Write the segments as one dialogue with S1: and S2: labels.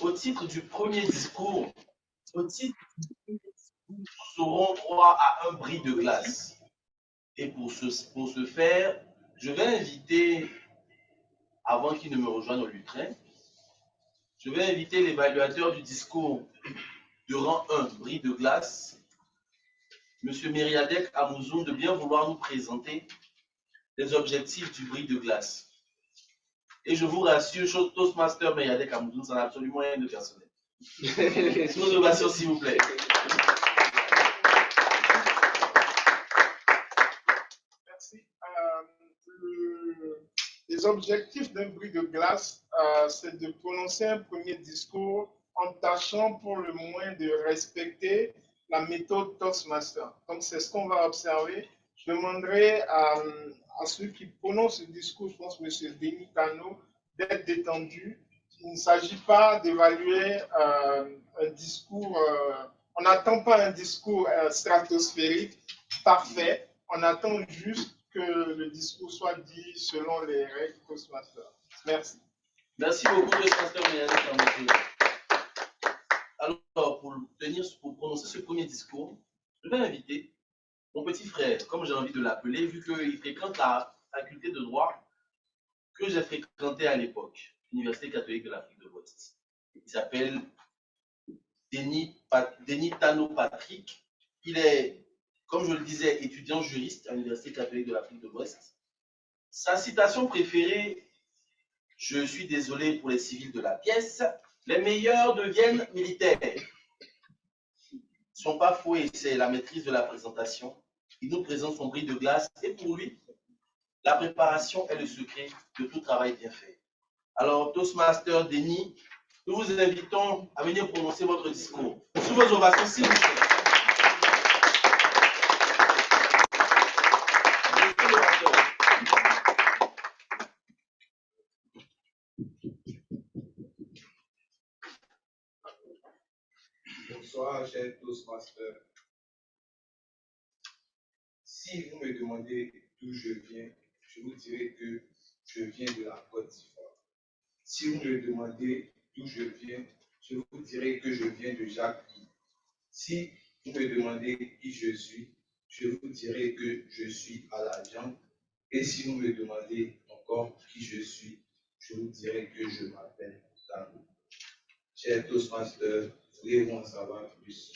S1: Au titre du premier discours, nous aurons droit à un bris de glace. Et pour ce faire, je vais inviter, avant qu'il ne me rejoigne au lutrin, je vais inviter l'évaluateur du discours de rang 1, bris de glace, M. Meriadec Amouzoum, de bien vouloir nous présenter les objectifs du bris de glace. Et je vous rassure, Toastmaster Meriadec Amouzoum, ça n'a absolument rien de personnel. Sous ovation, s'il vous plaît.
S2: Merci. Les objectifs d'un bris de glace, c'est de prononcer un premier discours en tâchant pour le moins de respecter la méthode Toastmaster. Donc, c'est ce qu'on va observer. Je demanderai à ceux qui prononcent ce discours, je pense M. Denis Cano, d'être détendu. Il ne s'agit pas d'évaluer un discours, on n'attend pas un discours stratosphérique parfait, on attend juste que le discours soit dit selon les règles Toastmaster. Merci.
S1: Merci beaucoup, Toastmaster. Alors, pour prononcer ce premier discours, je vais inviter mon petit frère, comme j'ai envie de l'appeler, vu qu'il fréquente la faculté de droit que j'ai fréquentée à l'époque, l'Université catholique de l'Afrique de l'Ouest. Il s'appelle Denis Tano Patrick. Il est, comme je le disais, étudiant juriste à l'Université catholique de l'Afrique de l'Ouest. Sa citation préférée, je suis désolé pour les civils de la pièce, les meilleurs deviennent militaires. Ils ne sont pas faux et c'est la maîtrise de la présentation. Il nous présente son bris de glace et pour lui, la préparation est le secret de tout travail bien fait. Alors, Toastmaster Denis, nous vous invitons à venir prononcer votre discours. Sous vos ovations, s'il vous plaît.
S3: Bonsoir, cher Toastmaster. Si vous me demandez d'où je viens, je vous dirai que je viens de la Côte d'Ivoire. Si vous me demandez d'où je viens, je vous dirai que je viens de Jacques-Ly. Si vous me demandez qui je suis, je vous dirai que je suis à la viande. Et si vous me demandez encore qui je suis, je vous dirai que je m'appelle Tano. Cher Toastmaster, voulez-vous en savoir plus?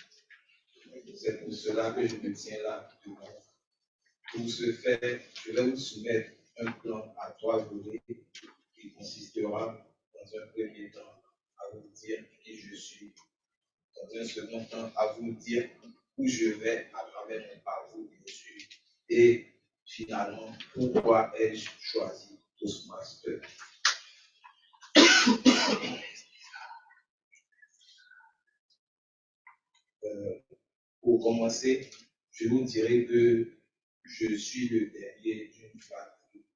S3: C'est pour cela que je me tiens là devant. Pour ce faire, je vais vous soumettre un plan à 3 volets qui consistera, dans un premier temps, à vous dire qui je suis, dans un second temps, à vous dire où je vais à travers mon parcours dessus, et finalement, pourquoi ai-je choisi Toastmaster. Pour commencer, je vous dirai que je suis le dernier d'une famille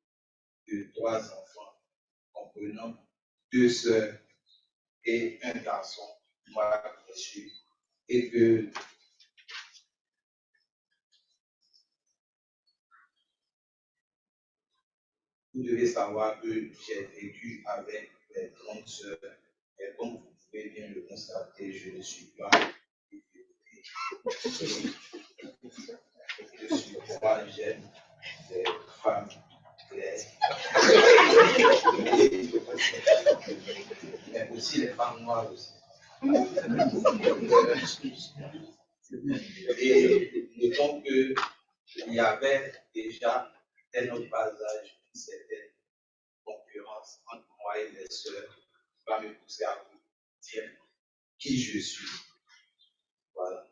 S3: de 3 enfants, comprenant 2 sœurs et un garçon, moi bien sûr, et que vous devez savoir que j'ai vécu avec mes grandes sœurs, et comme vous pouvez bien le constater, je ne suis pas développé. Je suis pas jeune, des femmes claires, mais aussi les femmes noires aussi. Et notons qu'il y avait déjà, dès notre bas âge, une certaine concurrence entre moi et mes sœurs qui va me pousser à vous dire qui je suis. Voilà.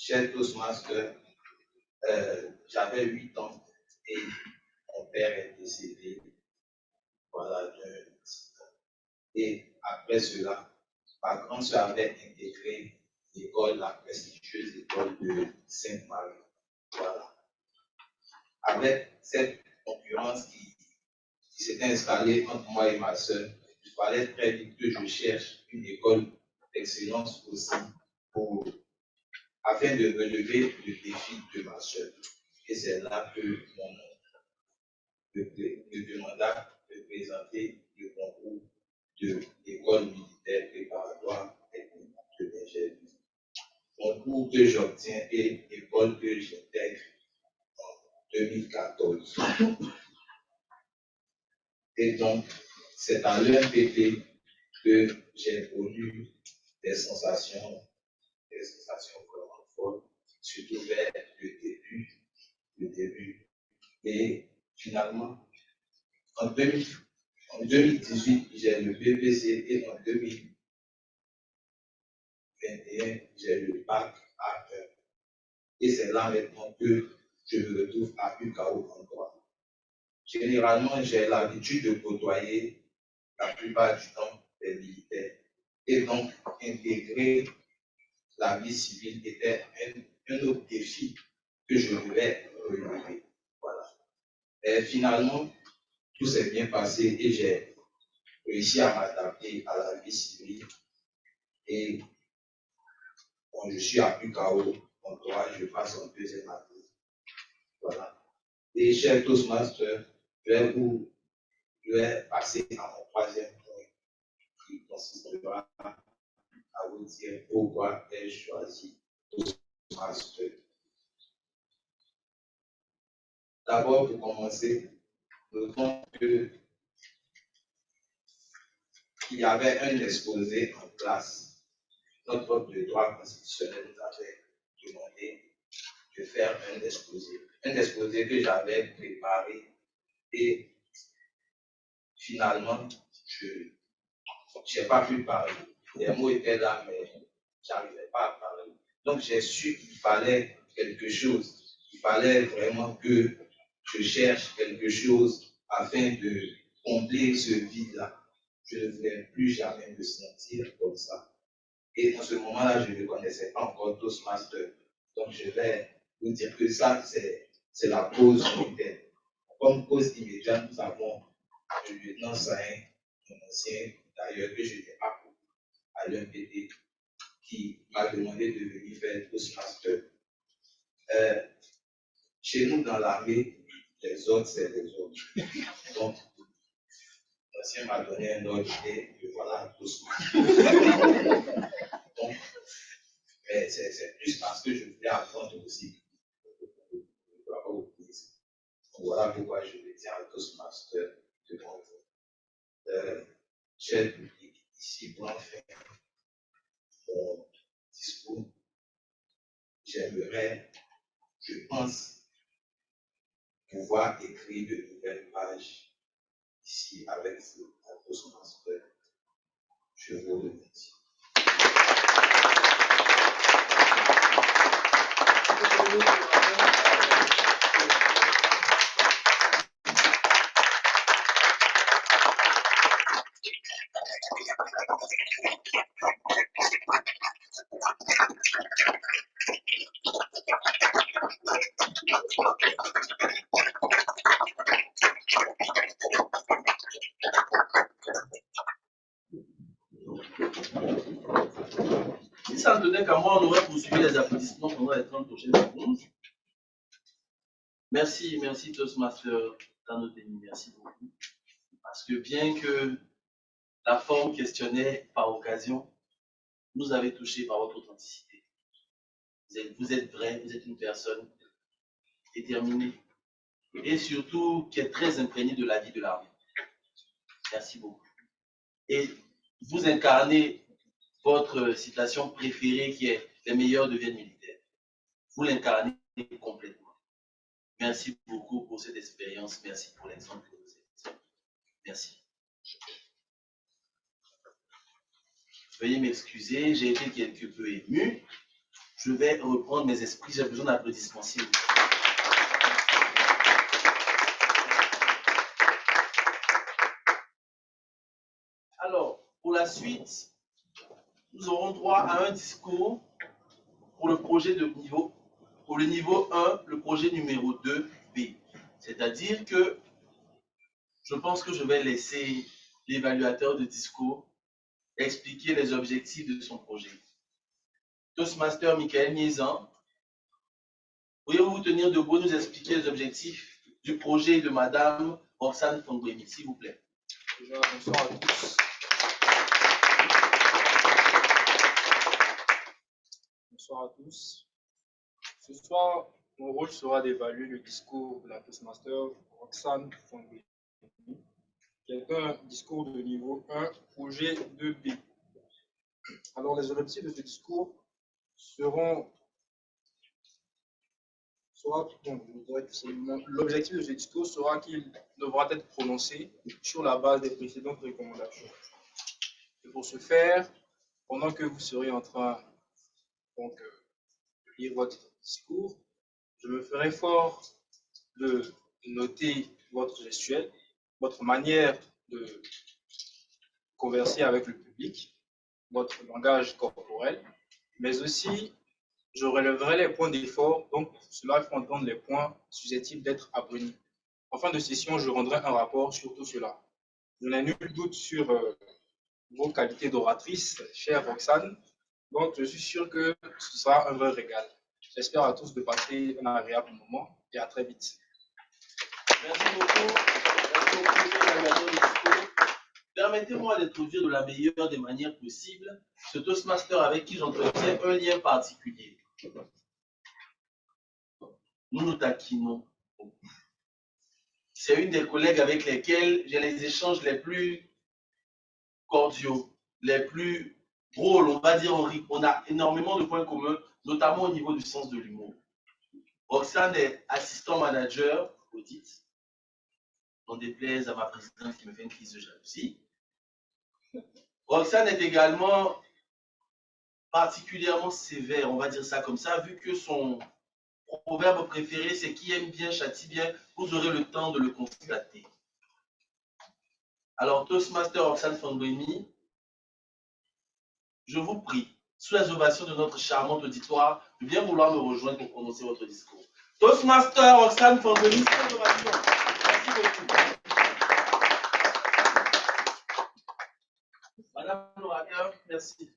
S3: Cher Toastmaster, j'avais 8 ans et mon père est décédé. Voilà, et après cela, ma grande sœur avait intégré l'école, la prestigieuse école de Sainte-Marie. Voilà. Avec cette concurrence qui s'était installée entre moi et ma sœur, il fallait très vite que je cherche une école d'excellence aussi afin de relever le défi de ma sœur. Et c'est là que mon oncle me demanda de présenter le concours de l'école militaire. discours que j'obtiens et l'école que j'intègre en 2014. Et donc, c'est à l'EMPP que j'ai connu des sensations vraiment fortes, surtout vers le début. Et finalement, en 2018, j'ai le BPC et en 2021, j'ai le bac A1. Et c'est là maintenant que je me retrouve à UKO en droit. Généralement, j'ai l'habitude de côtoyer la plupart du temps des militaires. Et donc, intégrer la vie civile était un autre défi que je devais relever. Voilà. Et finalement, tout s'est bien passé et j'ai réussi à m'adapter à la vie civile. Et bon, je suis à UKO en droit, je passe en deuxième année. Voilà. Et cher Toastmaster, je vais passer à mon troisième point qui consistera à vous dire pourquoi ai-je choisi Toastmaster. D'abord, pour commencer, notons qu'il y avait un exposé en classe. Notre prof de droit constitutionnel nous avait demandé de faire un exposé que j'avais préparé et finalement, je n'ai pas pu parler. Les mots étaient là, mais je n'arrivais pas à parler. Donc, j'ai su qu'il fallait quelque chose. Il fallait vraiment que je cherche quelque chose afin de combler ce vide-là. Je ne voulais plus jamais me sentir comme ça. Et en ce moment-là, je ne connaissais pas encore Toastmaster. Donc, je vais vous dire que ça, c'est la cause immédiate. Comme cause immédiate, nous avons le lieutenant Sahin, mon ancien d'ailleurs, que je n'ai pas à l'UMPT, qui m'a demandé de venir faire Toastmaster. Chez nous, dans l'armée, les ordres, c'est les ordres. Donc, l'ancien m'a donné un ordre et voilà, Toastmaster. Donc, mais c'est plus parce que je voulais apprendre aussi. Voilà pourquoi je me tiens à Toastmaster devant vous. Cher public, ici, pour en faire mon discours, j'aimerais, je pense, pouvoir écrire de nouvelles pages ici avec vous à Toastmaster. Je vous remercie.
S1: Si ça ne tenait qu'à moi, on aurait poursuivi les applaudissements pendant les 30 prochaines secondes. Merci Toastmaster Tanoteni, merci beaucoup. Parce que bien que la forme questionnait par occasion, vous avez touché par votre authenticité. Vous êtes vrai, vous êtes une personne déterminée et surtout qui est très imprégnée de la vie de l'armée. Merci beaucoup. Et vous incarnez votre citation préférée qui est « Les meilleurs deviennent militaires ». Vous l'incarnez complètement. Merci beaucoup pour cette expérience. Merci pour l'exemple que vous êtes. Merci. Veuillez m'excuser, j'ai été quelque peu ému. Je vais reprendre mes esprits. J'ai besoin d'applaudissements. Alors, pour la suite, nous aurons droit à un discours pour le projet de niveau, pour le niveau 1, le projet numéro 2B. C'est-à-dire que je pense que je vais laisser l'évaluateur de discours expliquer les objectifs de son projet. Toastmaster Michael Niezan, pourriez-vous vous tenir debout et nous expliquer les objectifs du projet de Madame Roxane Fongbemi, s'il vous plaît.
S4: Bonsoir à tous. Bonsoir bonsoir à tous. Ce soir, mon rôle sera d'évaluer le discours de la Toastmaster Roxane Fondé, qui est un discours de niveau 1 projet 2B. Alors, les objectifs de ce discours l'objectif de ce discours sera qu'il devra être prononcé sur la base des précédentes recommandations. Et pour ce faire, pendant que vous serez en train de lire votre discours, je me ferai fort de noter votre gestuelle, votre manière de converser avec le public, votre langage corporel, mais aussi je relèverai les points d'effort, donc cela il faut entendre les points susceptibles d'être apprenus. En fin de session, je rendrai un rapport sur tout cela. Je n'ai nul doute sur vos qualités d'oratrice, chère Roxane, donc je suis sûr que ce sera un vrai régal. J'espère à tous de passer un agréable moment et à très vite.
S1: Merci beaucoup. Merci beaucoup, l'organisation du discours. Permettez-moi d'introduire de la meilleure des manières possibles ce Toastmaster avec qui j'entretiens un lien particulier. Nous nous taquinons. C'est une des collègues avec lesquelles j'ai les échanges les plus cordiaux, les plus drôles, on va dire. On a énormément de points communs, notamment au niveau du sens de l'humour. Roxane est assistant manager audit. On déplaise à ma présidente qui me fait une crise de jalousie. Roxane est également particulièrement sévère, on va dire ça comme ça, vu que son proverbe préféré, c'est qui aime bien, châtie bien, vous aurez le temps de le constater. Alors, Toastmaster Roxane Fondouemi, je vous prie, sous les ovations de notre charmante auditoire, de bien vouloir me rejoindre pour prononcer votre discours. Toastmaster Roxane Fondouemi, sous les ovations. Merci beaucoup. Madame l'orateur, merci.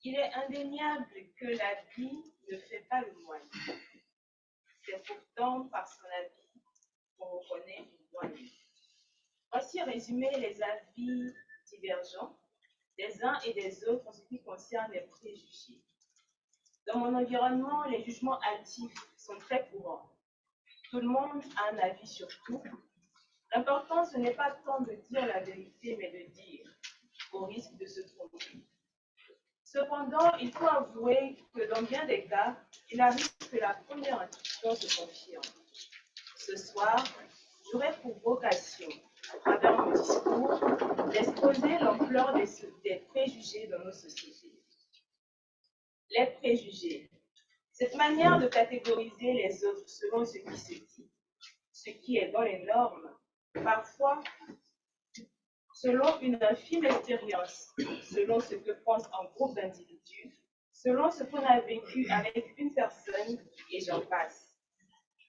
S5: Il est indéniable que la vie ne fait pas le moine. C'est pourtant par son avis qu'on reconnaît une moine. Voici résumé les avis divergents des uns et des autres en ce qui concerne les préjugés. Dans mon environnement, les jugements hâtifs sont très courants. Tout le monde a un avis sur tout. L'important, ce n'est pas tant de dire la vérité, mais de dire, au risque de se tromper. Cependant, il faut avouer que dans bien des cas, il arrive que la première intuition se confirme. Ce soir, j'aurai pour vocation, à travers mon discours, d'exposer l'ampleur des préjugés dans nos sociétés. Les préjugés, cette manière de catégoriser les autres selon ce qui se dit, ce qui est dans les normes, parfois selon une infime expérience, selon ce que pense un groupe d'individus, selon ce qu'on a vécu avec une personne, et j'en passe.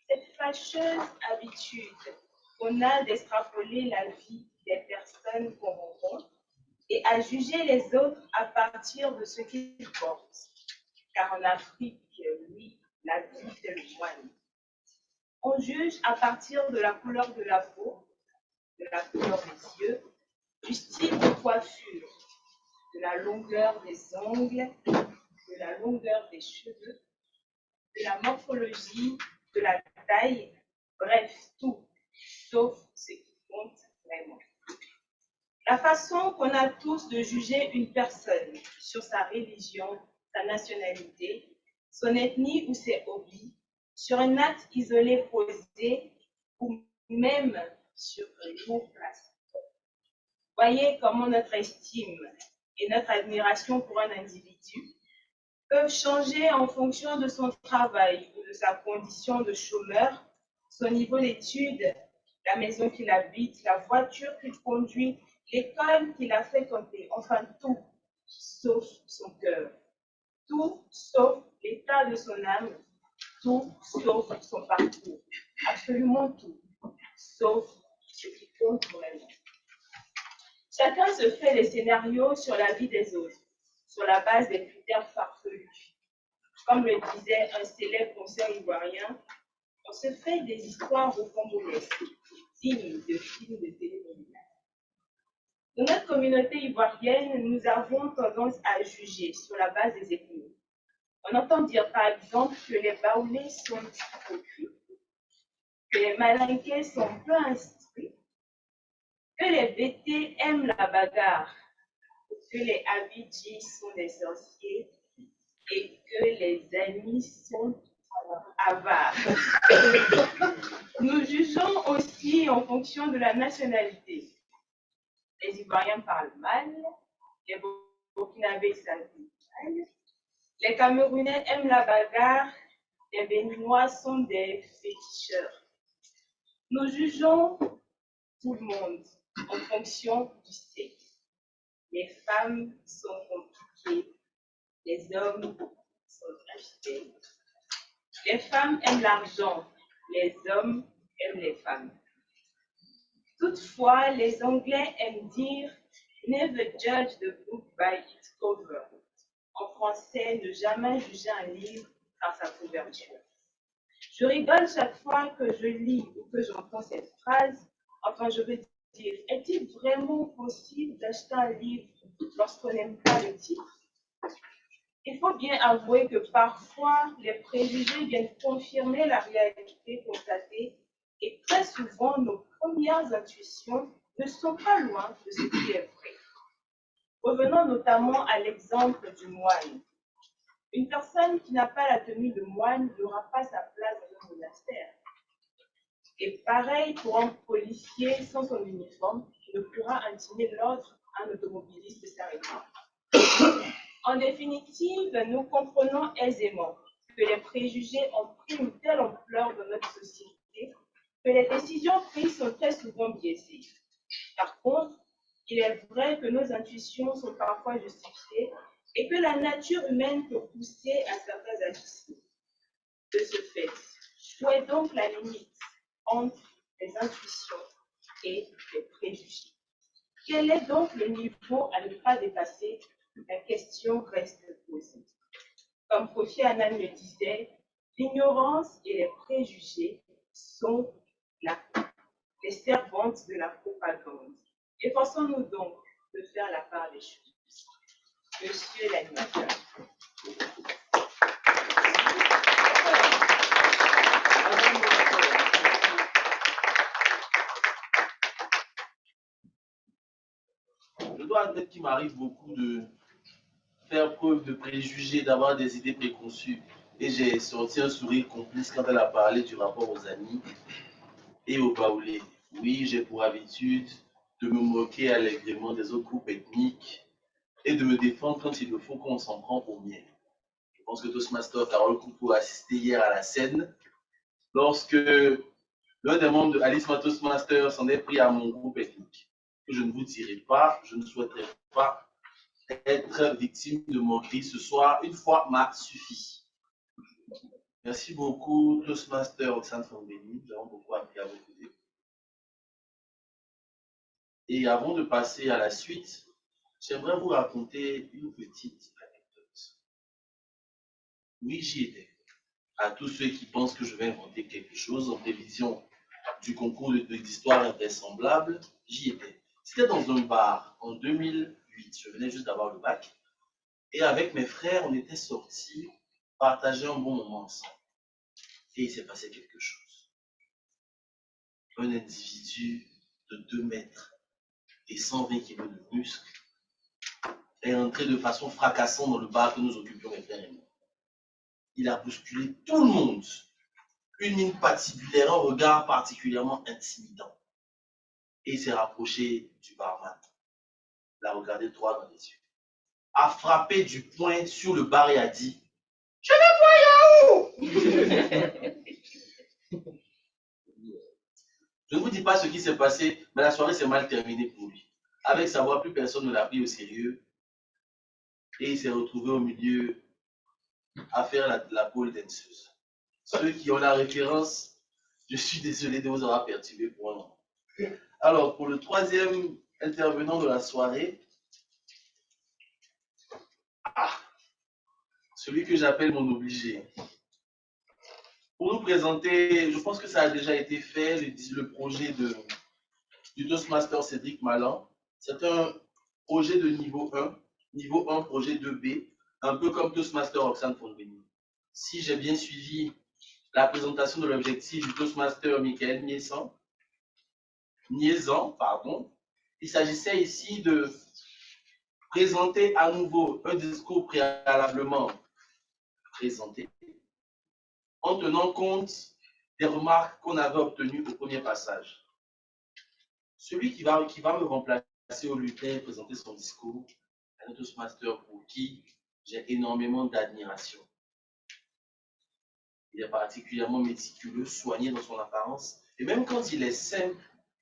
S5: Cette fâcheuse habitude qu'on a d'extrapoler la vie des personnes qu'on rencontre et à juger les autres à partir de ce qu'ils portent. Car en Afrique, oui, la vie fait le moine. On juge à partir de la couleur de la peau, de la couleur des yeux, du style de coiffure, de la longueur des ongles, de la longueur des cheveux, de la morphologie, de la taille, bref, tout, sauf ce qui compte vraiment. La façon qu'on a tous de juger une personne sur sa religion, sa nationalité, son ethnie ou ses hobbies, sur un acte isolé posé ou même sur un lourd place. Voyez comment notre estime et notre admiration pour un individu peuvent changer en fonction de son travail ou de sa condition de chômeur, son niveau d'études, la maison qu'il habite, la voiture qu'il conduit, l'école qu'il a fréquentée, enfin tout, sauf son cœur, tout sauf l'état de son âme, tout sauf son parcours, absolument tout, sauf ce qui compte vraiment. Chacun se fait des scénarios sur la vie des autres, sur la base des critères farfelus. Comme le disait un célèbre concert ivoirien, on se fait des histoires rocambolesques. digne de films de télénovelas. Dans notre communauté ivoirienne, nous avons tendance à juger sur la base des ethnies. On entend dire par exemple que les Baoulés sont hypocrites, que les Malinqués sont peu instruits, que les Bétés aiment la bagarre, que les Abidjis sont des sorciers et que les Amis sont avares. Nous jugeons aussi en fonction de la nationalité. Les Ivoiriens parlent mal, les Burkinabés savent mal, les Camerounais aiment la bagarre, les Béninois sont des féticheurs. Nous jugeons tout le monde en fonction du sexe. Les femmes sont compliquées, les hommes sont infidèles. Les femmes aiment l'argent, les hommes aiment les femmes. Toutefois, les Anglais aiment dire « Never judge the book by its cover ». En français, ne jamais juger un livre par sa couverture. Je rigole chaque fois que je lis ou que j'entends cette phrase. Enfin, je veux dire, est-il vraiment possible d'acheter un livre lorsqu'on n'aime pas le titre? Il faut bien avouer que parfois, les préjugés viennent confirmer la réalité constatée et très souvent, nos premières intuitions ne sont pas loin de ce qui est vrai. Revenons notamment à l'exemple du moine. Une personne qui n'a pas la tenue de moine n'aura pas sa place dans un monastère. Et pareil pour un policier sans son uniforme qui ne pourra intimer l'ordre à un automobiliste de s'arrêter. En définitive, nous comprenons aisément que les préjugés ont pris une telle ampleur dans notre société que les décisions prises sont très souvent biaisées. Par contre, il est vrai que nos intuitions sont parfois justifiées et que la nature humaine peut pousser à certains agissements. De ce fait, où est donc la limite entre les intuitions et les préjugés? Quel est donc le niveau à ne pas dépasser? La question reste posée. Comme Kofi Annan le disait, l'ignorance et les préjugés sont les servantes de la propagande. Efforçons-nous donc de faire la part des choses. Monsieur l'animateur.
S1: Je dois admettre qu'il m'arrive beaucoup de faire preuve de préjugés, d'avoir des idées préconçues. Et j'ai sorti un sourire complice quand elle a parlé du rapport aux amis et aux Baoulés. Oui, j'ai pour habitude de me moquer allègrement des autres groupes ethniques et de me défendre quand il le faut qu'on s'en prend au mien. Je pense que Toastmaster Carole Coupeau a assisté hier à la scène lorsque l'un des membres de Alice Toastmaster s'en est pris à mon groupe ethnique. Que je ne vous dirai pas, je ne souhaiterais pas être victime de moquerie ce soir. Une fois m'a suffi. Merci beaucoup, Toastmaster Oxane Fambéni. Nous avons beaucoup appris à vous aider. Et avant de passer à la suite, j'aimerais vous raconter une petite anecdote. Oui, j'y étais. À tous ceux qui pensent que je vais inventer quelque chose en prévision du concours d'histoire invraisemblable, j'y étais. C'était dans un bar en 2008. Je venais juste d'avoir le bac. Et avec mes frères, on était sortis partager un bon moment ensemble. Et il s'est passé quelque chose. Un individu de 2 mètres et 120 kilos de muscles est entré de façon fracassante dans le bar que nous occupions, mes frères et moi. Il a bousculé tout le monde. Une mine patibulaire, un regard particulièrement intimidant. Et il s'est rapproché du barman. L'a regardé droit dans les yeux. A frappé du poing sur le bar et a dit « Je vais voir où ?» Je ne vous dis pas ce qui s'est passé, mais la soirée s'est mal terminée pour lui. Avec sa voix, plus personne ne l'a pris au sérieux. Et il s'est retrouvé au milieu à faire la pole danseuse. Ceux qui ont la référence, je suis désolé de vous avoir perturbé pour un moment. Alors, pour le troisième intervenant de la soirée, celui que j'appelle mon obligé. Pour nous présenter, je pense que ça a déjà été fait, le projet du Toastmaster Cédric Malan. C'est un projet de niveau 1, niveau 1, projet 2B, un peu comme Toastmaster Roxane Fonbeni. Si j'ai bien suivi la présentation de l'objectif du Toastmaster Michael Niezan, il s'agissait ici de présenter à nouveau un discours préalablement présenté en tenant compte des remarques qu'on avait obtenues au premier passage. Celui qui va me remplacer au lutin et présenter son discours est un Toastmaster pour qui j'ai énormément d'admiration. Il est particulièrement méticuleux, soigné dans son apparence, et même quand il est simple,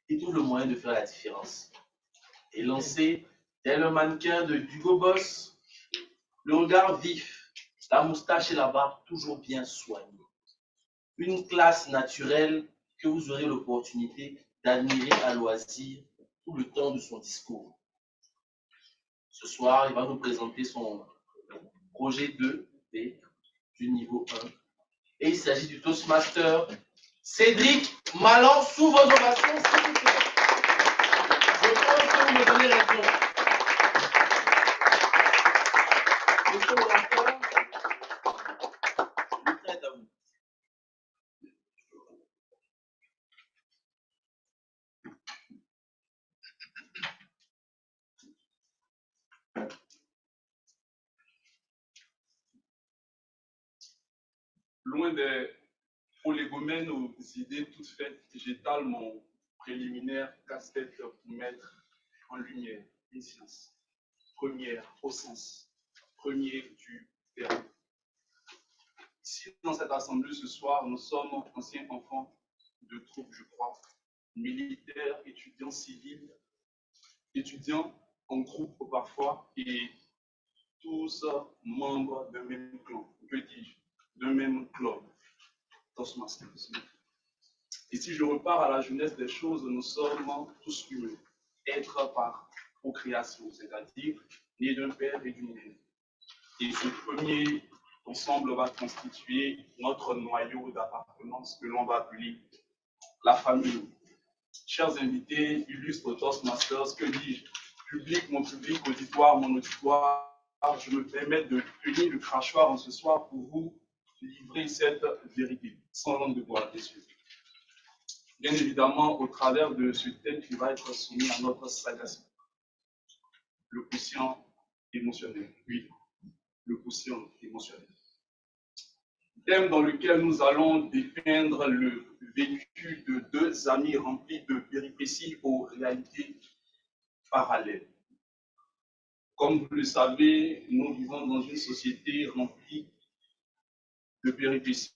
S1: il trouve le moyen de faire la différence. Élancé, tel un mannequin de Hugo Boss, le regard vif, la moustache et la barbe toujours bien soignés. Une classe naturelle que vous aurez l'opportunité d'admirer à loisir tout le temps de son discours. Ce soir, il va nous présenter son projet 2B du niveau 1. Et il s'agit du Toastmaster Cédric Malan, sous vos ovations, s'il vous plaît. Je pense que vous me donnez raison. Monsieur l'orateur, le traite à vous.
S6: Loin des prolégomènes aux idées toutes faites, j'étale mon préliminaire casse-tête pour mettre en lumière une science première au sens premier du terme. Ici, dans cette assemblée ce soir, nous sommes anciens enfants de troupes, je crois, militaires, étudiants civils, étudiants en groupe parfois, et tous membres d'un même clan, que dis-je, d'un même club, Toastmasters. Et si je repars à la jeunesse des choses, nous sommes tous humains, êtres par procréation, c'est-à-dire nés d'un père et d'une mère. Et ce premier ensemble va constituer notre noyau d'appartenance que l'on va appeler la famille. Chers invités, illustres Toastmasters, que dis-je, public, mon auditoire, mon auditoire, je me permets de tenir le crachoir en ce soir pour vous livrer cette vérité, sans langue de bois, messieurs. Bien évidemment, au travers de ce thème qui va être soumis à notre sagacité, le quotient émotionnel. Oui, le quotient émotionnel. Thème dans lequel nous allons dépeindre le vécu de deux amis remplis de péripéties aux réalités parallèles. Comme vous le savez, nous vivons dans une société remplie de péripéties,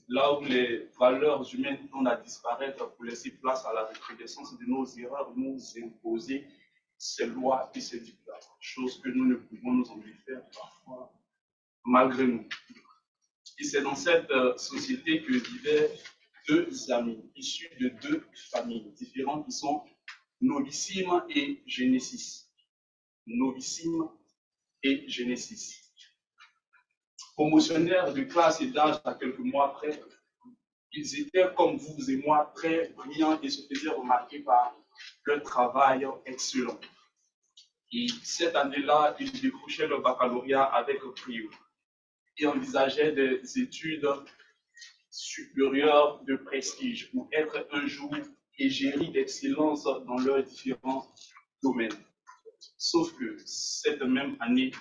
S6: là où les valeurs humaines tendent à disparaître pour laisser place à la recrudescence de nos erreurs, nous imposer ces lois et ces dictats, chose que nous ne pouvons nous en défaire parfois malgré nous. Et c'est dans cette société que vivaient deux amis, issus de deux familles différentes qui sont Novissime et Genesis. Novissime et Genesis. Promotionnaires de classe et d'âge à quelques mois près, ils étaient comme vous et moi très brillants et se faisaient remarquer par leur travail excellent. Et cette année-là, ils décrochaient le baccalauréat avec brio et envisageaient des études supérieures de prestige pour être un jour égérie d'excellence dans leurs différents domaines. Sauf que cette même année,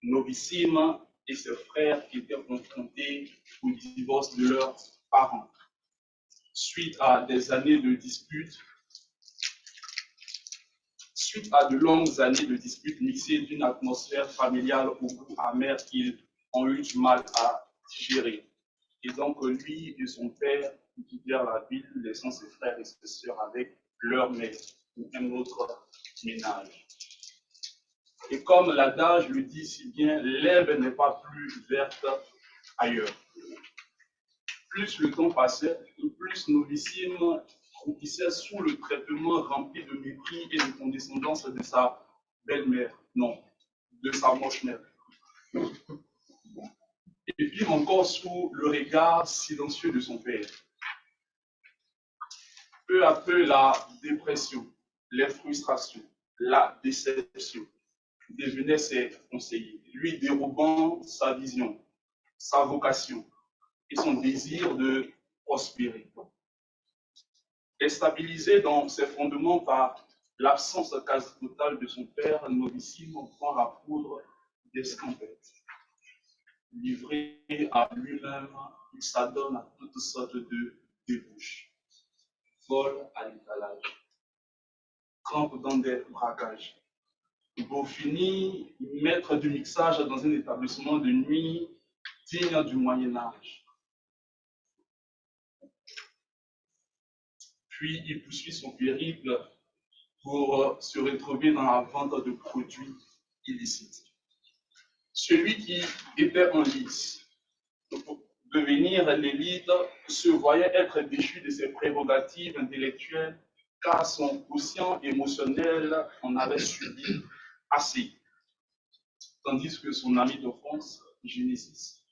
S6: Novissime et ses frères étaient confrontés au divorce de leurs parents. Suite à des années de disputes, suite à de longues années de disputes mixées d'une atmosphère familiale au goût amer qu'ils ont eu du mal à digérer. Et donc, lui et son père quittèrent la ville, laissant ses frères et ses sœurs avec leur mère ou un autre ménage. Et comme l'adage le dit si bien, l'herbe n'est pas plus verte ailleurs. Plus le temps passait, plus Novissime croupissait sous le traitement rempli de mépris et de condescendance de sa belle-mère, non, de sa moche-mère. Et puis encore sous le regard silencieux de son père. Peu à peu, la dépression, les frustrations, la déception devenaient ses conseillers, lui dérobant sa vision, sa vocation et son désir de prospérer. Déstabilisé dans ses fondements par l'absence quasi totale de son père, novicime prend la poudre d'escampette. Livré à lui-même, il s'adonne à toutes sortes de débauches. Vol à l'étalage, campe dans des braquages. Pour finir, maître du mixage dans un établissement de nuit digne du Moyen-Âge. Puis il poursuit son périple pour se retrouver dans la vente de produits illicites. Celui qui était en lice pour devenir l'élite se voyait être déchu de ses prérogatives intellectuelles car son quotient émotionnel en avait subi assez. Tandis que son ami d'enfance, Genesis,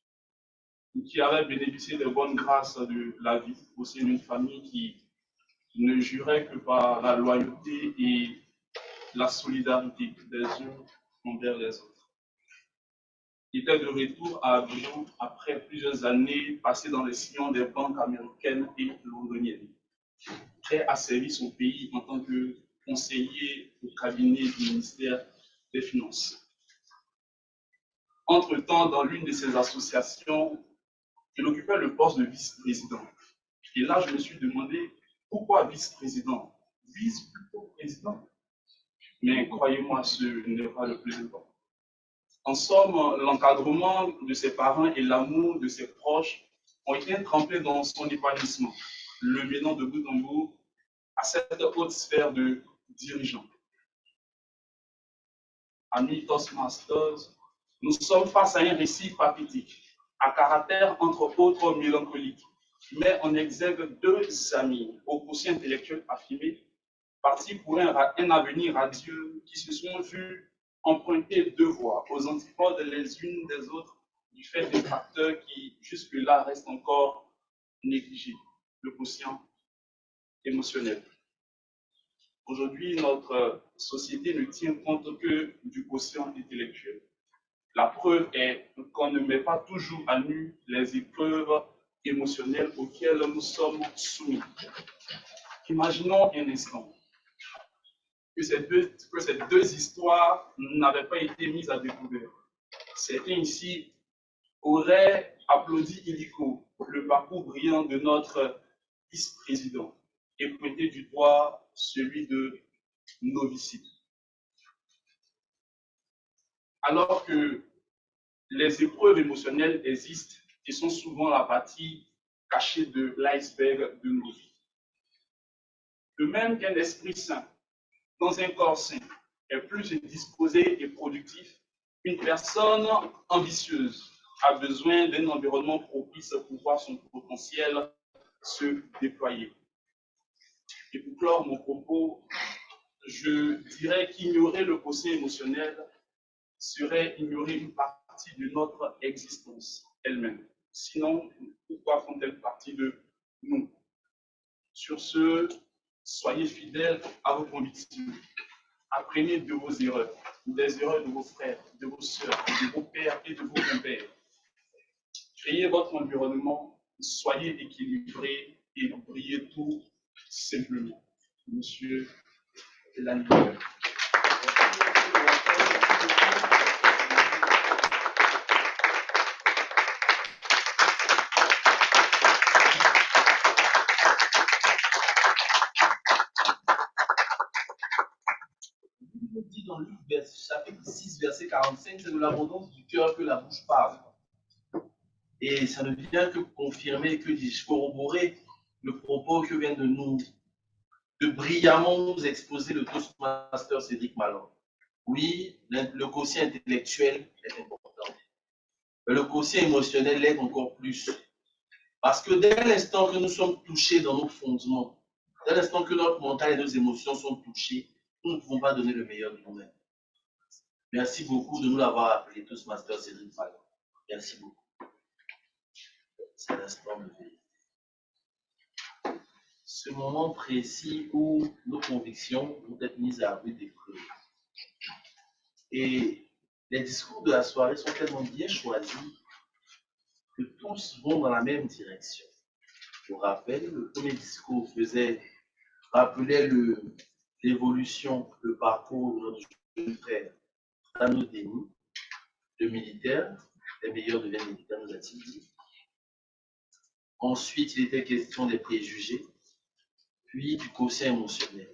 S6: qui avait bénéficié des bonnes grâces de la vie au sein d'une famille qui ne jurait que par la loyauté et la solidarité des uns envers les autres. Il était de retour à Abidjan après plusieurs années passées dans les sillons des banques américaines et londoniennes, prêt à servir son pays en tant que conseiller au cabinet du ministère des Finances. Entre-temps, dans l'une de ces associations, il occupait le poste de vice-président. Et là, je me suis demandé, pourquoi vice-président? Vice-président. Mais croyez-moi, ce n'est pas le plus important. En somme, l'encadrement de ses parents et l'amour de ses proches ont été trempés dans son épanouissement, le menant de bout en bout à cette haute sphère de dirigeants. Amis Toastmasters, nous sommes face à un récit pathétique, à caractère entre autres mélancolique, mais on exergue deux amis au quotient intellectuel affirmé, partis pour un avenir radieux, qui se sont vus emprunter deux voies aux antipodes les unes des autres du fait des facteurs qui jusque-là restent encore négligés, le quotient émotionnel. Aujourd'hui, notre société ne tient compte que du quotient intellectuel. La preuve est qu'on ne met pas toujours à nu les épreuves émotionnelles auxquelles nous sommes soumis. Imaginons un instant que ces deux histoires n'avaient pas été mises à découvert. Certains ici auraient applaudi illico le parcours brillant de notre vice-président et pointé du doigt celui de novicide. Alors que les épreuves émotionnelles existent et sont souvent la partie cachée de l'iceberg de nos vies. De même qu'un esprit sain dans un corps sain est plus disposé et productif, une personne ambitieuse a besoin d'un environnement propice pour voir son potentiel se déployer. Et pour clore mon propos, je dirais qu'ignorer le quotient émotionnel serait ignorer une partie de notre existence elle-même. Sinon, pourquoi font-elles partie de nous? Sur ce, soyez fidèles à vos convictions. Apprenez de vos erreurs, des erreurs de vos frères, de vos sœurs, de vos pères et de vos compères. Créez votre environnement, soyez équilibrés et brillez tout simplement. Monsieur l'animateur.
S1: Dit dans Luc chapitre 6, verset 45, c'est de l'abondance du cœur que la bouche parle. Et ça ne vient que confirmer, que dis-je, corroborer le propos que vient de brillamment nous exposer le Toastmaster Cédric Malon. Oui, le quotient intellectuel est important, mais le quotient émotionnel l'est encore plus. Parce que dès l'instant que nous sommes touchés dans nos fondements, dès l'instant que notre mental et nos émotions sont touchées, nous ne pouvons pas donner le meilleur de nous-mêmes. Merci beaucoup de nous l'avoir appelé Toastmaster Cédric Malon. Merci beaucoup. C'est l'instant de vérité. ce moment précis où nos convictions vont être mises à rude épreuve. Et les discours de la soirée sont tellement bien choisis que tous vont dans la même direction. Pour rappel, le premier discours rappelait l'évolution, le parcours de notre jeune frère Tano Deni, le militaire, les meilleurs deviennent militaires, nous a-t-il dit. Ensuite, il était question des préjugés, puis du quotient émotionnel.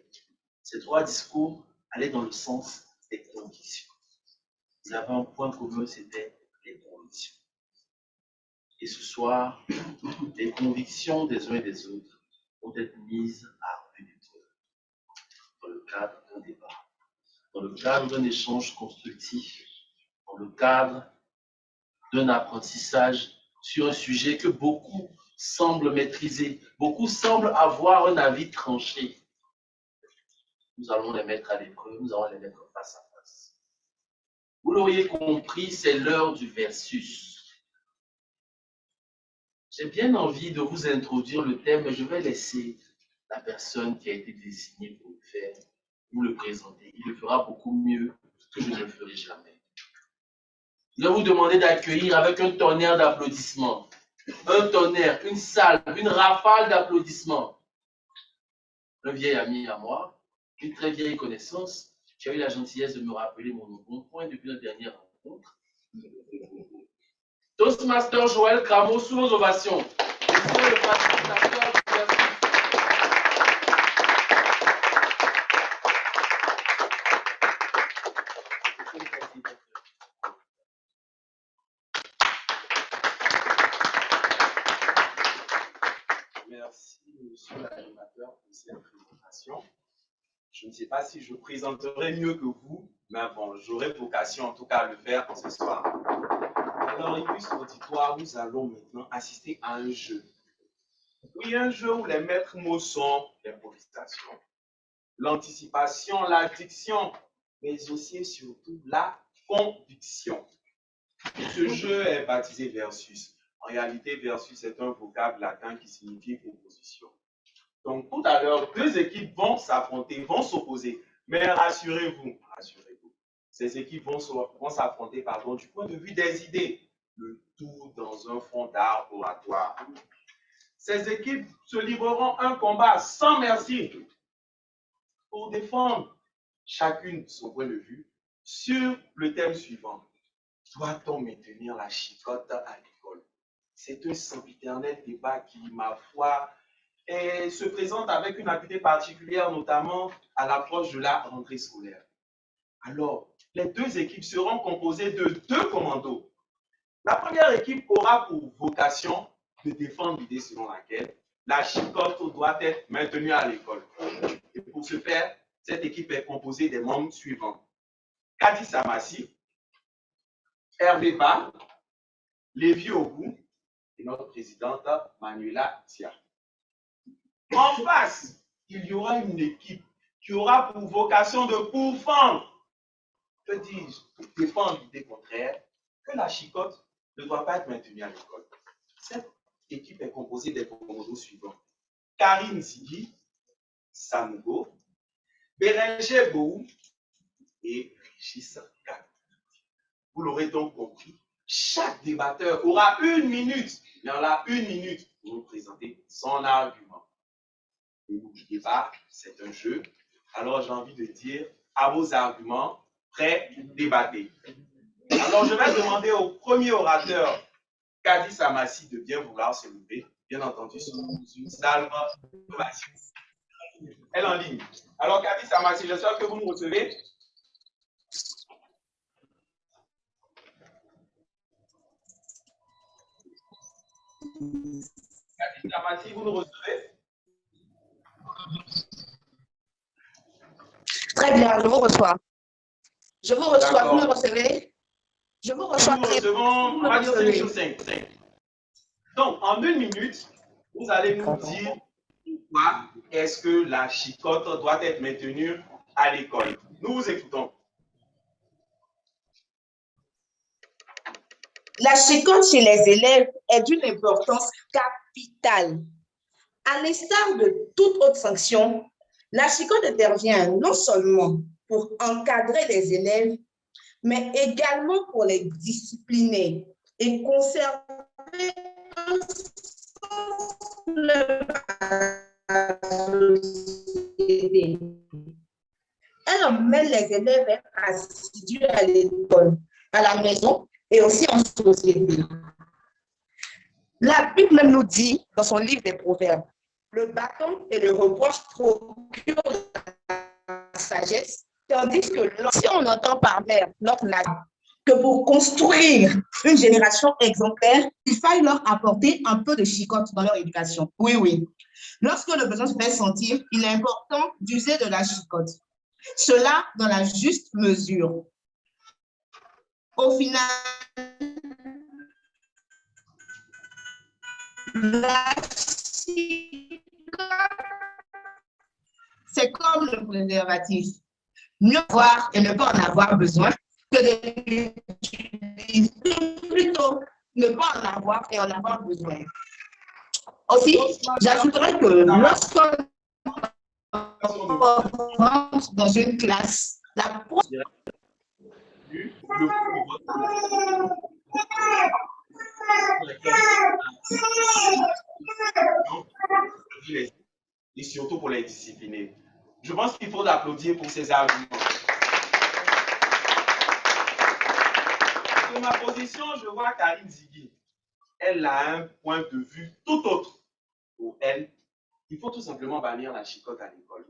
S1: Ces trois discours allaient dans le sens des convictions. Ils avaient un point commun, c'était les convictions. Et ce soir, les convictions des uns et des autres vont être mises à rude épreuve dans le cadre d'un débat, dans le cadre d'un échange constructif, dans le cadre d'un apprentissage sur un sujet que beaucoup semblent maîtriser, beaucoup semblent avoir un avis tranché. Nous allons les mettre à l'épreuve, nous allons les mettre face à face. Vous l'auriez compris, c'est l'heure du versus. J'ai bien envie de vous introduire le thème, mais je vais laisser la personne qui a été désignée pour le faire, vous le présenter. Il le fera beaucoup mieux que je ne le ferai jamais. Je vais vous demander d'accueillir avec un tonnerre d'applaudissements. Un tonnerre, une salle, une rafale d'applaudissements. Un vieil ami à moi, une très vieille connaissance, qui a eu la gentillesse de me rappeler mon bon point depuis notre dernière rencontre. Toastmaster Joël Cramo, sous nos ovations. Monsieur le facilitateur du versus.
S7: Merci, monsieur l'animateur, pour cette présentation. Je ne sais pas si je présenterai mieux que vous, mais bon, j'aurai vocation en tout cas à le faire ce soir. Alors, illustre auditoire, nous allons maintenant assister à un jeu. Oui, un jeu où les maîtres mots sont l'improvisation, l'anticipation, l'addiction, mais aussi et surtout la conviction. Ce jeu est baptisé versus. En réalité, versus est un vocable latin qui signifie opposition. Donc, tout à l'heure, deux équipes vont s'affronter, vont s'opposer. Mais rassurez-vous, ces équipes vont s'affronter du point de vue des idées. Le tout dans un fond d'art oratoire. Ces équipes se livreront un combat sans merci pour défendre chacune son point de vue sur le thème suivant. Doit-on maintenir la chicotte à l'école? C'est un sempiternel débat qui, ma foi, se présente avec une acuité particulière, notamment à l'approche de la rentrée scolaire. Alors, les deux équipes seront composées de deux commandos. La première équipe aura pour vocation de défendre l'idée selon laquelle la chicotte doit être maintenue à l'école. Et pour ce faire, cette équipe est composée des membres suivants. Kadi Samassi, Hervé Ba, Lévi Ogou et notre présidente Manuela Tia. En face, il y aura une équipe qui aura pour vocation de pourfendre, que dis-je, défendre l'idée contraire, que la chicotte ne doit pas être maintenue à l'école. Cette équipe est composée des commandos suivants. Karine Zigui, Samugo, Bérenger Bou et Régis Kat. Vous l'aurez donc compris, chaque débatteur aura une minute, il y en a une minute pour nous présenter son argument. Et n'oubliez pas, c'est un jeu. Alors j'ai envie de dire, à vos arguments, prêts, débattez. Alors je vais demander au premier orateur, Kadi Samassi, de bien vouloir se lever, bien entendu, sous une salve d'ovation. Elle est en ligne. Alors Kadi Samassi, j'espère que vous nous recevez. Kadi Samassi, vous nous recevez?
S8: Très bien, je vous reçois. Je vous reçois, vous me recevez? Je vous reçois.
S7: Nous recevons, on va dire 5 sur 5. Donc, en 1 minute, vous allez nous dire pourquoi est-ce que la chicotte doit être maintenue à l'école. Nous vous écoutons.
S8: La chicotte chez les élèves est d'une importance capitale. À l'instar de toute autre sanction, la chicotte intervient non seulement pour encadrer les élèves, mais également pour les discipliner et conserver un société. Elle emmène les élèves assidus à l'école, à la maison et aussi en société. La Bible même nous dit dans son livre des Proverbes, le bâton et le reproche procurent la sagesse, tandis que si on entend par mère notre nation, que pour construire une génération exemplaire, il faille leur apporter un peu de chicotte dans leur éducation. Oui, oui. Lorsque le besoin se fait sentir, il est important d'user de la chicotte. Cela dans la juste mesure. Au final, la chicotte, c'est comme le préservatif. Mieux voir et ne pas en avoir besoin que de l'utiliser, plutôt ne pas en avoir et en avoir besoin. Aussi, j'ajouterais que lorsqu'on rentre dans une classe, la
S7: et surtout pour les discipliner. Je pense qu'il faut l'applaudir pour ses arguments. Sur ma position, je vois Karine Ziggy. Elle a un point de vue tout autre. Pour elle, il faut tout simplement bannir la chicotte à l'école.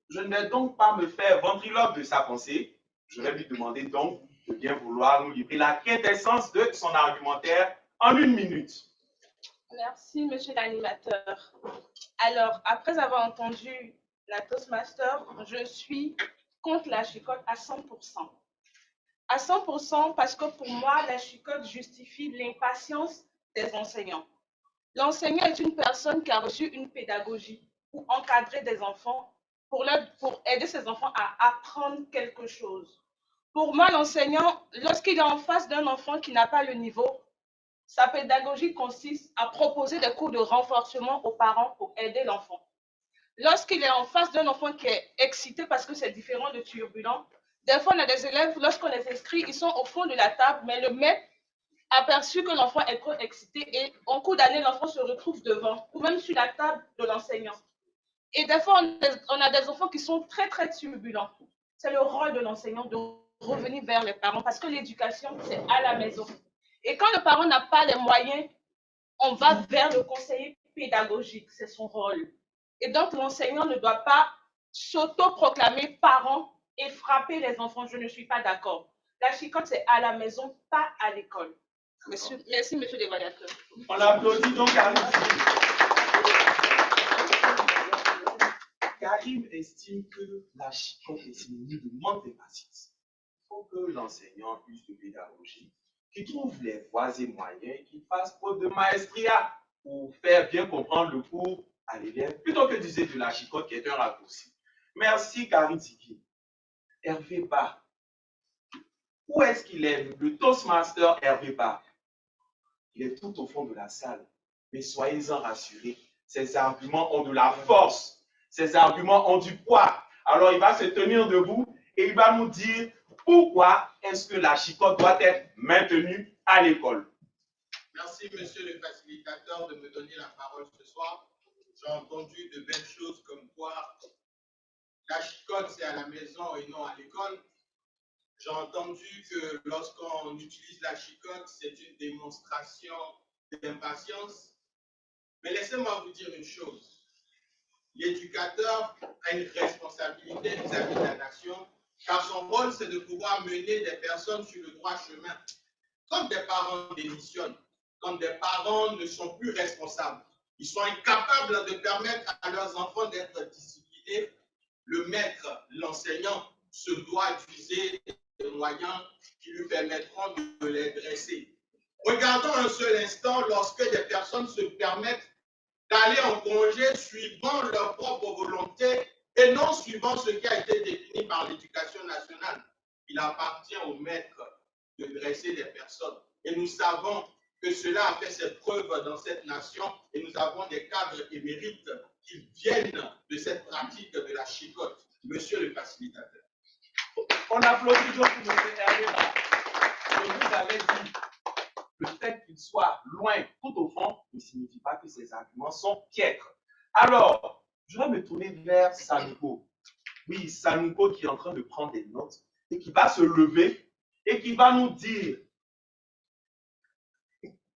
S7: Je ne vais donc pas me faire ventriloque de sa pensée. Je vais lui demander donc de bien vouloir nous livrer la quintessence de son argumentaire en 1 minute.
S5: Merci, monsieur l'animateur. Alors, après avoir entendu la Toastmaster, je suis contre la chicotte à 100%. À 100% parce que pour moi, la chicotte justifie l'impatience des enseignants. L'enseignant est une personne qui a reçu une pédagogie pour encadrer des enfants, pour aider ces enfants à apprendre quelque chose. Pour moi, l'enseignant, lorsqu'il est en face d'un enfant qui n'a pas le niveau, sa pédagogie consiste à proposer des cours de renforcement aux parents pour aider l'enfant. Lorsqu'il est en face d'un enfant qui est excité parce que c'est différent de turbulent, des fois on a des élèves, lorsqu'on les inscrit, ils sont au fond de la table, mais le maître aperçu que l'enfant est trop excité et en cours d'année, l'enfant se retrouve devant ou même sur la table de l'enseignant. Et des fois, on a des enfants qui sont très, très turbulents. C'est le rôle de l'enseignant de revenir vers les parents parce que l'éducation, c'est à la maison. Et quand le parent n'a pas les moyens, on va vers le conseiller pédagogique, c'est son rôle. Et donc, l'enseignant ne doit pas s'auto-proclamer parent et frapper les enfants. Je ne suis pas d'accord. La chicotte, c'est à la maison, pas à l'école. Merci, monsieur l'évaluateur.
S7: On applaudit donc Karim. Karim estime que la chicotte est synonyme de manque de patience. Il faut que l'enseignant use de pédagogie, qu'il trouve les voies et moyens, qu'il fasse preuve de maestria pour faire bien comprendre le cours à l'élève, plutôt que d'user de la chicotte qui est un raccourci. Merci Karim Ziki. Hervé Bas. Où est-ce qu'il est, le Toastmaster Hervé Bas? Il est tout au fond de la salle. Mais soyez-en rassurés, ses arguments ont de la force. Ses arguments ont du poids. Alors il va se tenir debout et il va nous dire pourquoi est-ce que la chicotte doit être maintenue à l'école.
S9: Merci, monsieur le facilitateur, de me donner la parole ce soir. J'ai entendu de belles choses comme quoi la chicotte, c'est à la maison et non à l'école. J'ai entendu que lorsqu'on utilise la chicotte, c'est une démonstration d'impatience. Mais laissez-moi vous dire une chose. L'éducateur a une responsabilité vis-à-vis de la nation, car son rôle, c'est de pouvoir mener des personnes sur le droit chemin. Quand des parents démissionnent, quand des parents ne sont plus responsables, ils sont incapables de permettre à leurs enfants d'être disciplinés, le maître, l'enseignant, se doit d'user des moyens qui lui permettront de les dresser. Regardons un seul instant lorsque des personnes se permettent d'aller en congé suivant leur propre volonté et non suivant ce qui a été défini par l'éducation nationale. Il appartient au maître de dresser des personnes. Et nous savons que cela a fait ses preuves dans cette nation et nous avons des cadres émérites qui viennent de cette pratique de la chicotte. Monsieur le facilitateur.
S7: On applaudit donc pour M. Hervé. Je vous avais dit, le fait qu'il soit loin tout au fond ne signifie pas que ses arguments sont piètres. Alors, je vais me tourner vers Sanouko. Oui, Sanouko qui est en train de prendre des notes et qui va se lever et qui va nous dire.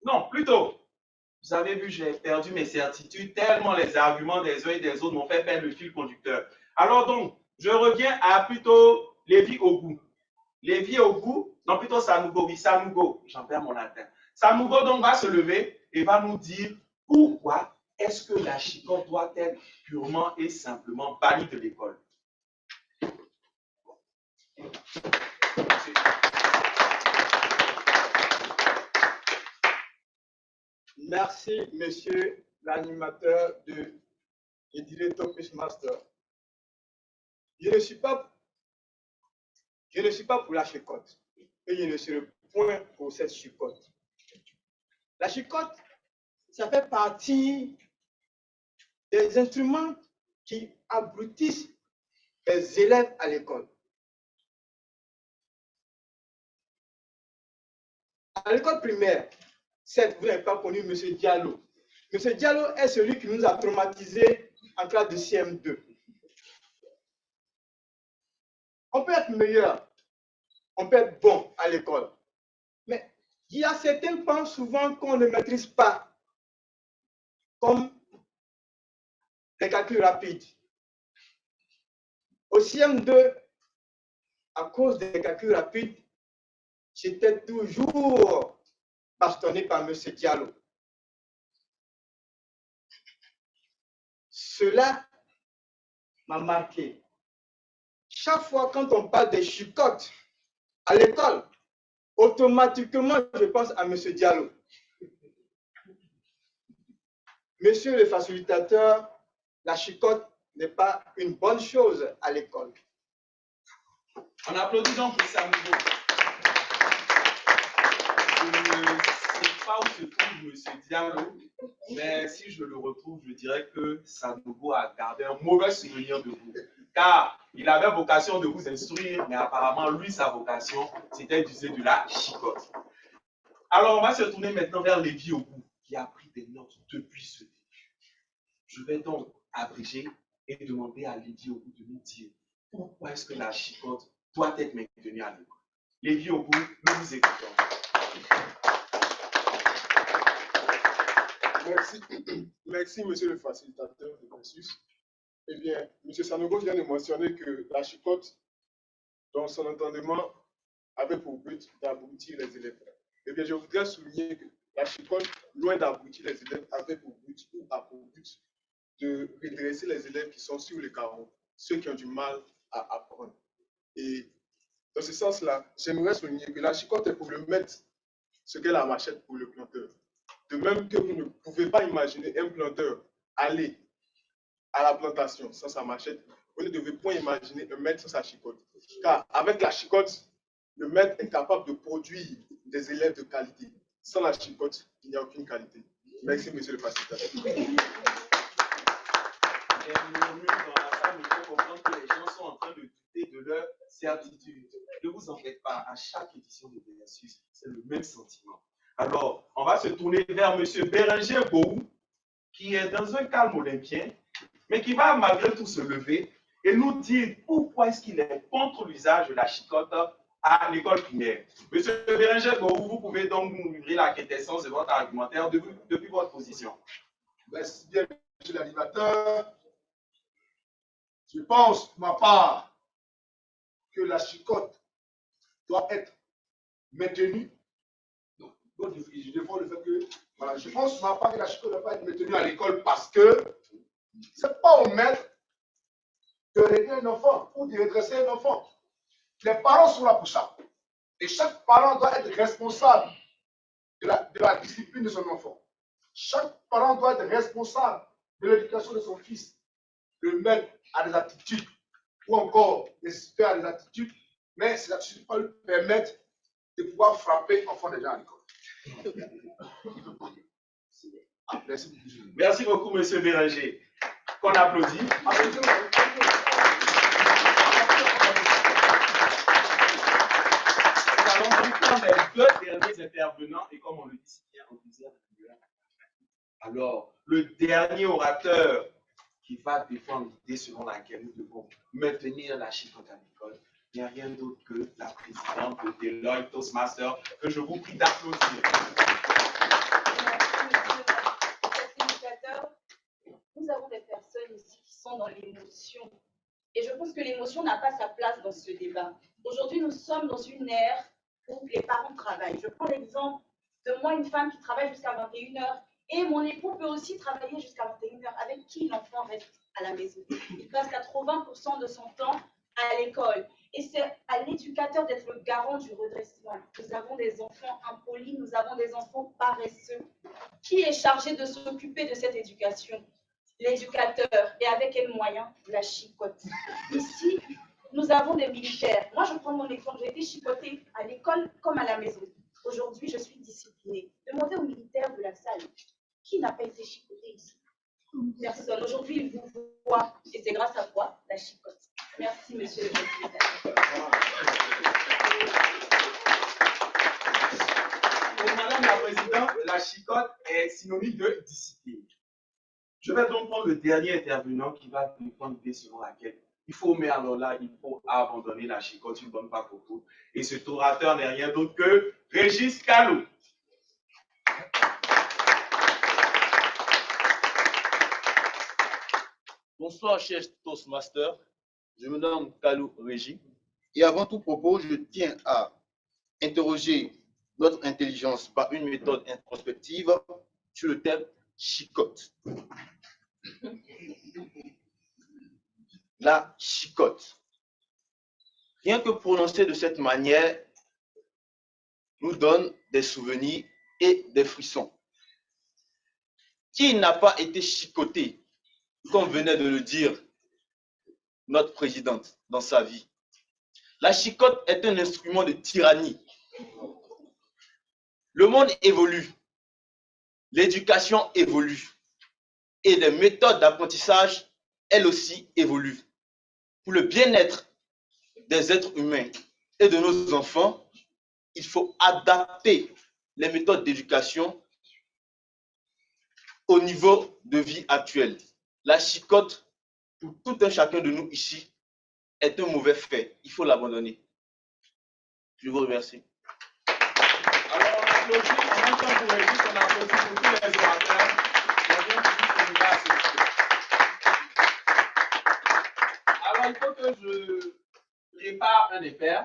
S7: Non, plutôt, vous avez vu, j'ai perdu mes certitudes tellement les arguments des uns et des autres m'ont fait perdre le fil conducteur. Alors donc, je reviens à plutôt Lévi Ogou. Lévi Ogou, non plutôt Sanougo, oui, Sanougo, j'en perds mon latin. Sanougo donc va se lever et va nous dire pourquoi est-ce que la chicotte doit être purement et simplement bannie de l'école.
S10: Merci, monsieur l'animateur de Edile Master. Je ne suis pas pour la chicotte et je ne serai point pour cette chicotte. La chicotte, ça fait partie des instruments qui abrutissent les élèves à l'école. À l'école primaire, certes, vous n'avez pas connu M. Diallo. M. Diallo est celui qui nous a traumatisés en classe de CM2. On peut être meilleur, on peut être bon à l'école, mais il y a certains points souvent qu'on ne maîtrise pas, comme les calculs rapides. Au CM2, à cause des calculs rapides, j'étais toujours bastonné par M. Diallo. Cela m'a marqué. Chaque fois quand on parle des chicottes à l'école, automatiquement je pense à M. Diallo. Monsieur le facilitateur, la chicotte n'est pas une bonne chose à l'école.
S7: On applaudit donc pour Sanougo. Je ne sais pas où se trouve M. Diallo, mais si je le retrouve, je dirais que Sanougo a gardé un mauvais souvenir de vous. Car il avait vocation de vous instruire, mais apparemment, lui, sa vocation, c'était d'user de la chicotte. Alors, on va se tourner maintenant vers Lévi Ogou, qui a pris des notes depuis ce début. Je vais donc abréger et demander à Lévi Ogou de nous dire pourquoi est-ce que la chicotte doit être maintenue à l'école. Lévi Ogou, nous vous écoutons.
S10: Merci, monsieur le facilitateur de cursus. Eh bien, M. Sanougo vient de mentionner que la chicotte, dans son entendement, avait pour but d'abrutir les élèves. Eh bien, je voudrais souligner que la chicotte, loin d'abrutir les élèves, avait pour but ou a pour but de redresser les élèves qui sont sur le carreau, ceux qui ont du mal à apprendre. Et dans ce sens-là, j'aimerais souligner que la chicotte est pour le maître ce qu'est la machette pour le planteur. De même que vous ne pouvez pas imaginer un planteur aller à la plantation sans sa machette, vous ne devez point imaginer un maître sans sa chicotte. Car avec la chicotte, le maître est capable de produire des élèves de qualité. Sans la chicotte, il n'y a aucune qualité. Merci, monsieur le facilitateur.
S7: Les murmures dans la salle, il faut comprendre que les gens sont en train de douter de leur certitude. Ne vous en faites pas, à chaque édition de Versus, c'est le même sentiment. Alors, on va se tourner vers M. Bérenger Bohou, qui est dans un calme olympien, mais qui va malgré tout se lever et nous dire pourquoi est-ce qu'il est contre l'usage de la chicotte à l'école primaire. Monsieur Bérenger Bohou, vous pouvez donc nous livrer la quintessence de votre argumentaire depuis votre position.
S11: Merci bien, monsieur l'animateur. Je pense, pour ma part, que la chicotte doit être maintenue. Donc, je défends le fait que, voilà, je pense, pour ma part, que la chicotte ne doit pas être maintenue à l'école parce que ce n'est pas au maître de régler un enfant ou de redresser un enfant. Les parents sont là pour ça. Et chaque parent doit être responsable de la discipline de son enfant. Chaque parent doit être responsable de l'éducation de son fils. Le maître a des attitudes, ou encore les super a des attitudes, mais ces attitudes peuvent lui permettre de pouvoir frapper l'enfant déjà à l'école.
S7: Merci beaucoup, Monsieur Béranger. Qu'on applaudit. Nous allons donc prendre les deux derniers intervenants et comme on le dit si bien en deuxième. Alors, le dernier orateur qui va défendre l'idée selon laquelle nous devons maintenir la chicotte à l'école, il n'y a rien d'autre que la présidente de Deloitte Toastmasters, que je vous prie d'applaudir.
S12: Nous avons des personnes ici qui sont dans l'émotion. Et je pense que l'émotion n'a pas sa place dans ce débat. Aujourd'hui, nous sommes dans une ère où les parents travaillent. Je prends l'exemple de moi, une femme qui travaille jusqu'à 21h, et mon époux peut aussi travailler jusqu'à 21h. Avec qui l'enfant reste à la maison? Il passe 80% de son temps à l'école. Et c'est à l'éducateur d'être le garant du redressement. Nous avons des enfants impolis, nous avons des enfants paresseux. Qui est chargé de s'occuper de cette éducation? L'éducateur. Et avec quels moyens? La chicotte. Ici, nous avons des militaires. Moi, je prends mon exemple. J'ai été chicotée à l'école comme à la maison. Aujourd'hui, je suis disciplinée. Demandez aux militaires de la salle. Qui n'a pas été chicoté ici? Personne. Aujourd'hui, ils vous voient. Et c'est grâce à quoi? La chicotte. Merci, monsieur le président.
S7: Pour Madame la Présidente, la chicotte est synonyme de discipline. Je vais donc prendre le dernier intervenant qui va défendre l'idée selon laquelle il faut, mais alors là, il faut abandonner la chicotte une bonne fois pour toutes. Et cet orateur n'est rien d'autre que Régis Kalou.
S1: Bonsoir, chers Toastmasters. Je me nomme Kalou Régis. Et avant tout propos, je tiens à interroger notre intelligence par une méthode introspective sur le thème chicotte. La chicotte. Rien que prononcer de cette manière nous donne des souvenirs et des frissons. Qui n'a pas été chicoté, comme venait de le dire notre présidente dans sa vie? La chicotte est un instrument de tyrannie. Le monde évolue, l'éducation évolue et les méthodes d'apprentissage, elles aussi, évoluent. Pour le bien-être des êtres humains et de nos enfants, il faut adapter les méthodes d'éducation au niveau de vie actuel. La chicotte, pour tout un chacun de nous ici, est un mauvais fait. Il faut l'abandonner. Je vous remercie.
S7: Alors, on applaudit, en même temps pour Régis, on applaudit pour tous les orateurs. Alors, il faut que je prépare un effet.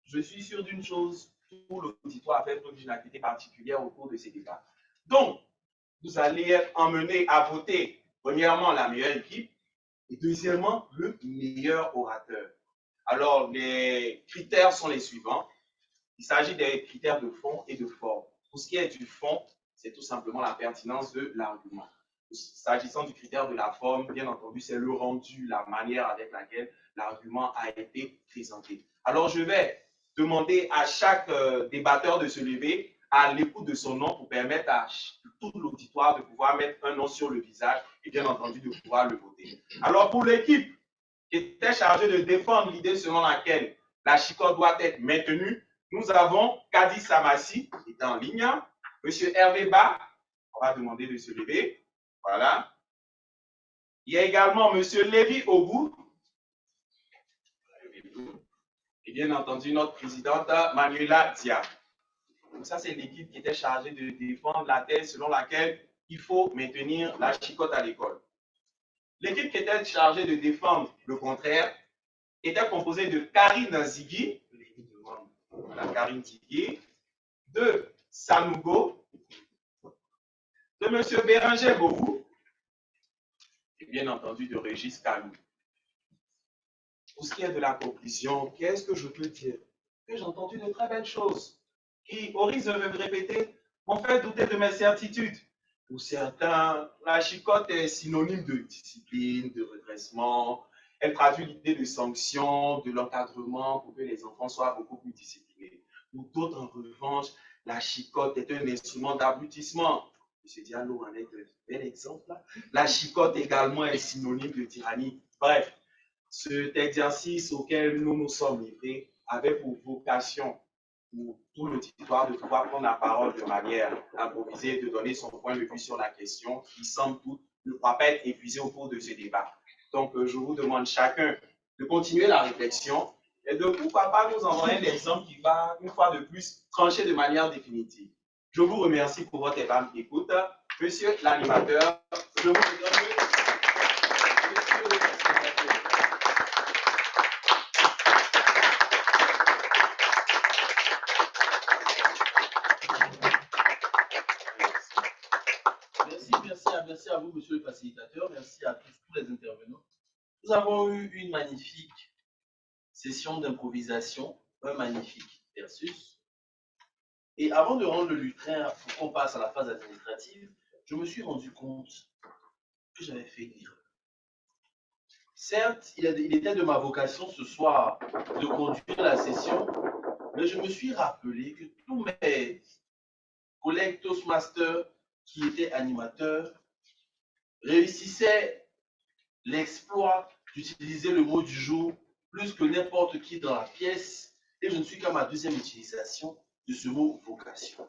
S7: Je suis sûr d'une chose, tout l'auditoire a fait preuve d'une activité particulière au cours de ces débats. Donc, vous allez être emmenés à voter, premièrement, la meilleure équipe, et deuxièmement, le meilleur orateur. Alors, les critères sont les suivants. Il s'agit des critères de fond et de forme. Pour ce qui est du fond, c'est tout simplement la pertinence de l'argument. S'agissant du critère de la forme, bien entendu, c'est le rendu, la manière avec laquelle l'argument a été présenté. Alors, je vais demander à chaque débatteur de se lever à l'écoute de son nom pour permettre à tout l'auditoire de pouvoir mettre un nom sur le visage et bien entendu de pouvoir le voter. Alors, pour l'équipe qui était chargée de défendre l'idée selon laquelle la chicotte doit être maintenue, nous avons Kadi Samassi, qui est en ligne, M. Hervé Ba, on va demander de se lever, voilà. Il y a également M. Lévi Ogou, et bien entendu notre présidente Manuela Dia. Donc ça, c'est l'équipe qui était chargée de défendre la thèse selon laquelle il faut maintenir la chicotte à l'école. L'équipe qui était chargée de défendre le contraire était composée de Karine Zigui, voilà, Karine Zigui, de Sanougo, de M. Béranger Bovou, et bien entendu de Régis Kalou. Pour ce qui est de la conclusion, qu'est-ce que je peux dire? Que j'ai entendu de très belles choses qui, au risque de me répéter, m'ont fait douter de mes certitudes. Pour certains, la chicotte est synonyme de discipline, de redressement. Elle traduit l'idée de sanction, de l'encadrement pour que les enfants soient beaucoup plus disciplinés. Pour d'autres, en revanche, La chicotte est un instrument d'abrutissement. M. Diallo en est un bel exemple. La chicotte également est synonyme de tyrannie. Bref, cet exercice auquel nous nous sommes livrés avait pour vocation pour tout l'auditoire de pouvoir prendre la parole de manière improvisée et de donner son point de vue sur la question qui, somme toute, ne pourra pas être épuisée au cours de ce débat. Donc, je vous demande chacun de continuer la réflexion et de pourquoi pas nous envoyer un exemple qui va, une fois de plus, trancher de manière définitive. Je vous remercie pour votre écoute. Monsieur l'animateur, je vous redonne
S1: Merci à vous, monsieur le facilitateur. Merci à tous les intervenants. Nous avons eu une magnifique session d'improvisation, un magnifique versus. Et avant de rendre le lutrin pour qu'on passe à la phase administrative, je me suis rendu compte que j'avais fait une erreur. Certes, il était de ma vocation ce soir de conduire la session, mais je me suis rappelé que tous mes collègues Toastmasters qui étaient animateurs réussissaient l'exploit d'utiliser le mot du jour plus que n'importe qui dans la pièce, et je ne suis qu'à ma deuxième utilisation de ce mot vocation.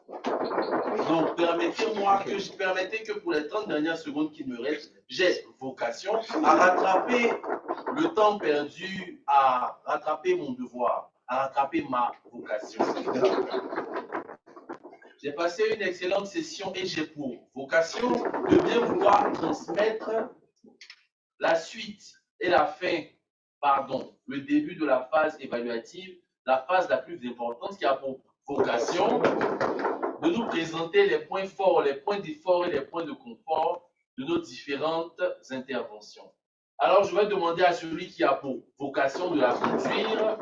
S1: Donc, permettez que pour les 30 dernières secondes qui me restent, j'ai vocation à rattraper le temps perdu, à rattraper mon devoir, à rattraper ma vocation. J'ai passé une excellente session et j'ai pour vocation de bien vouloir transmettre la suite et la fin, pardon, le début de la phase évaluative, la phase la plus importante qui a pour vocation de nous présenter les points forts, les points d'effort et les points de confort de nos différentes interventions. Alors, je vais demander à celui qui a pour vocation de la conduire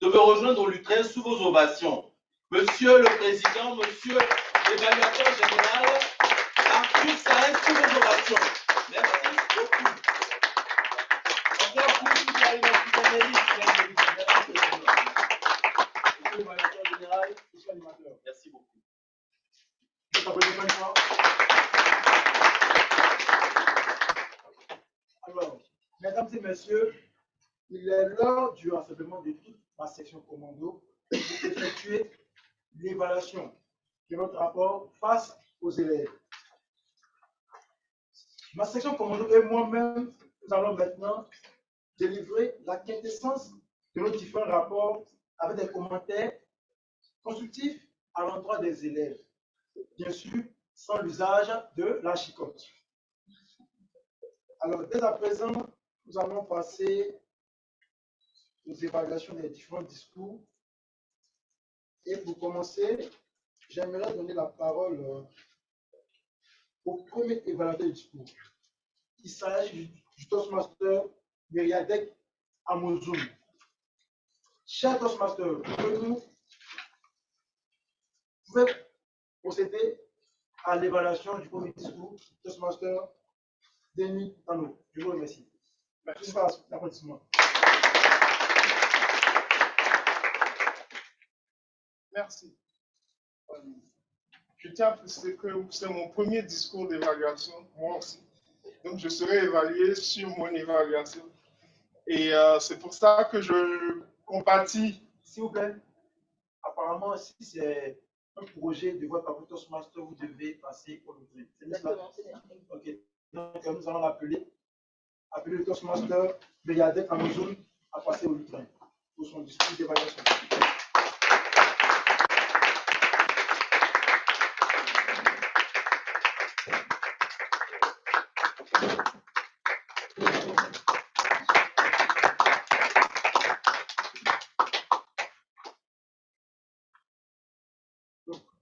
S1: de me rejoindre au lutrin sous vos ovations. Monsieur le Président, Monsieur l'évaluateur général, Arthur Saez, sous vos ovations. Merci beaucoup. Encore plus, il y a une Monsieur l'évaluateur général, Monsieur l'animateur. Merci beaucoup.
S13: Alors, mesdames et messieurs, il est l'heure du rassemblement de toute ma section commando pour effectuer l'évaluation de notre rapport face aux élèves. Ma section commando et moi-même, nous allons maintenant délivrer la quintessence de nos différents rapports avec des commentaires constructifs à l'endroit des élèves, bien sûr sans l'usage de la chicotte. Alors, dès à présent, nous allons passer aux évaluations des différents discours. Et pour commencer, j'aimerais donner la parole au premier évaluateur du discours. Il s'agit du Toastmaster Myriadek Amozoum. Cher Toastmaster, vous pouvez procéder à l'évaluation du premier discours. Toastmaster Denis Tano. Je vous remercie. Merci pour l'applaudissement.
S2: Merci. Je tiens à préciser que c'est mon premier discours d'évaluation, moi aussi. Donc, je serai évalué sur mon évaluation. Et c'est pour ça que je compatis.
S13: S'il vous plaît, apparemment, si c'est un projet de votre Toastmaster, vous devez passer au lutrin. C'est ça? Ok. Donc, nous allons appeler le Toastmaster Myriadek Amozoum à passer au lutrin pour son discours d'évaluation.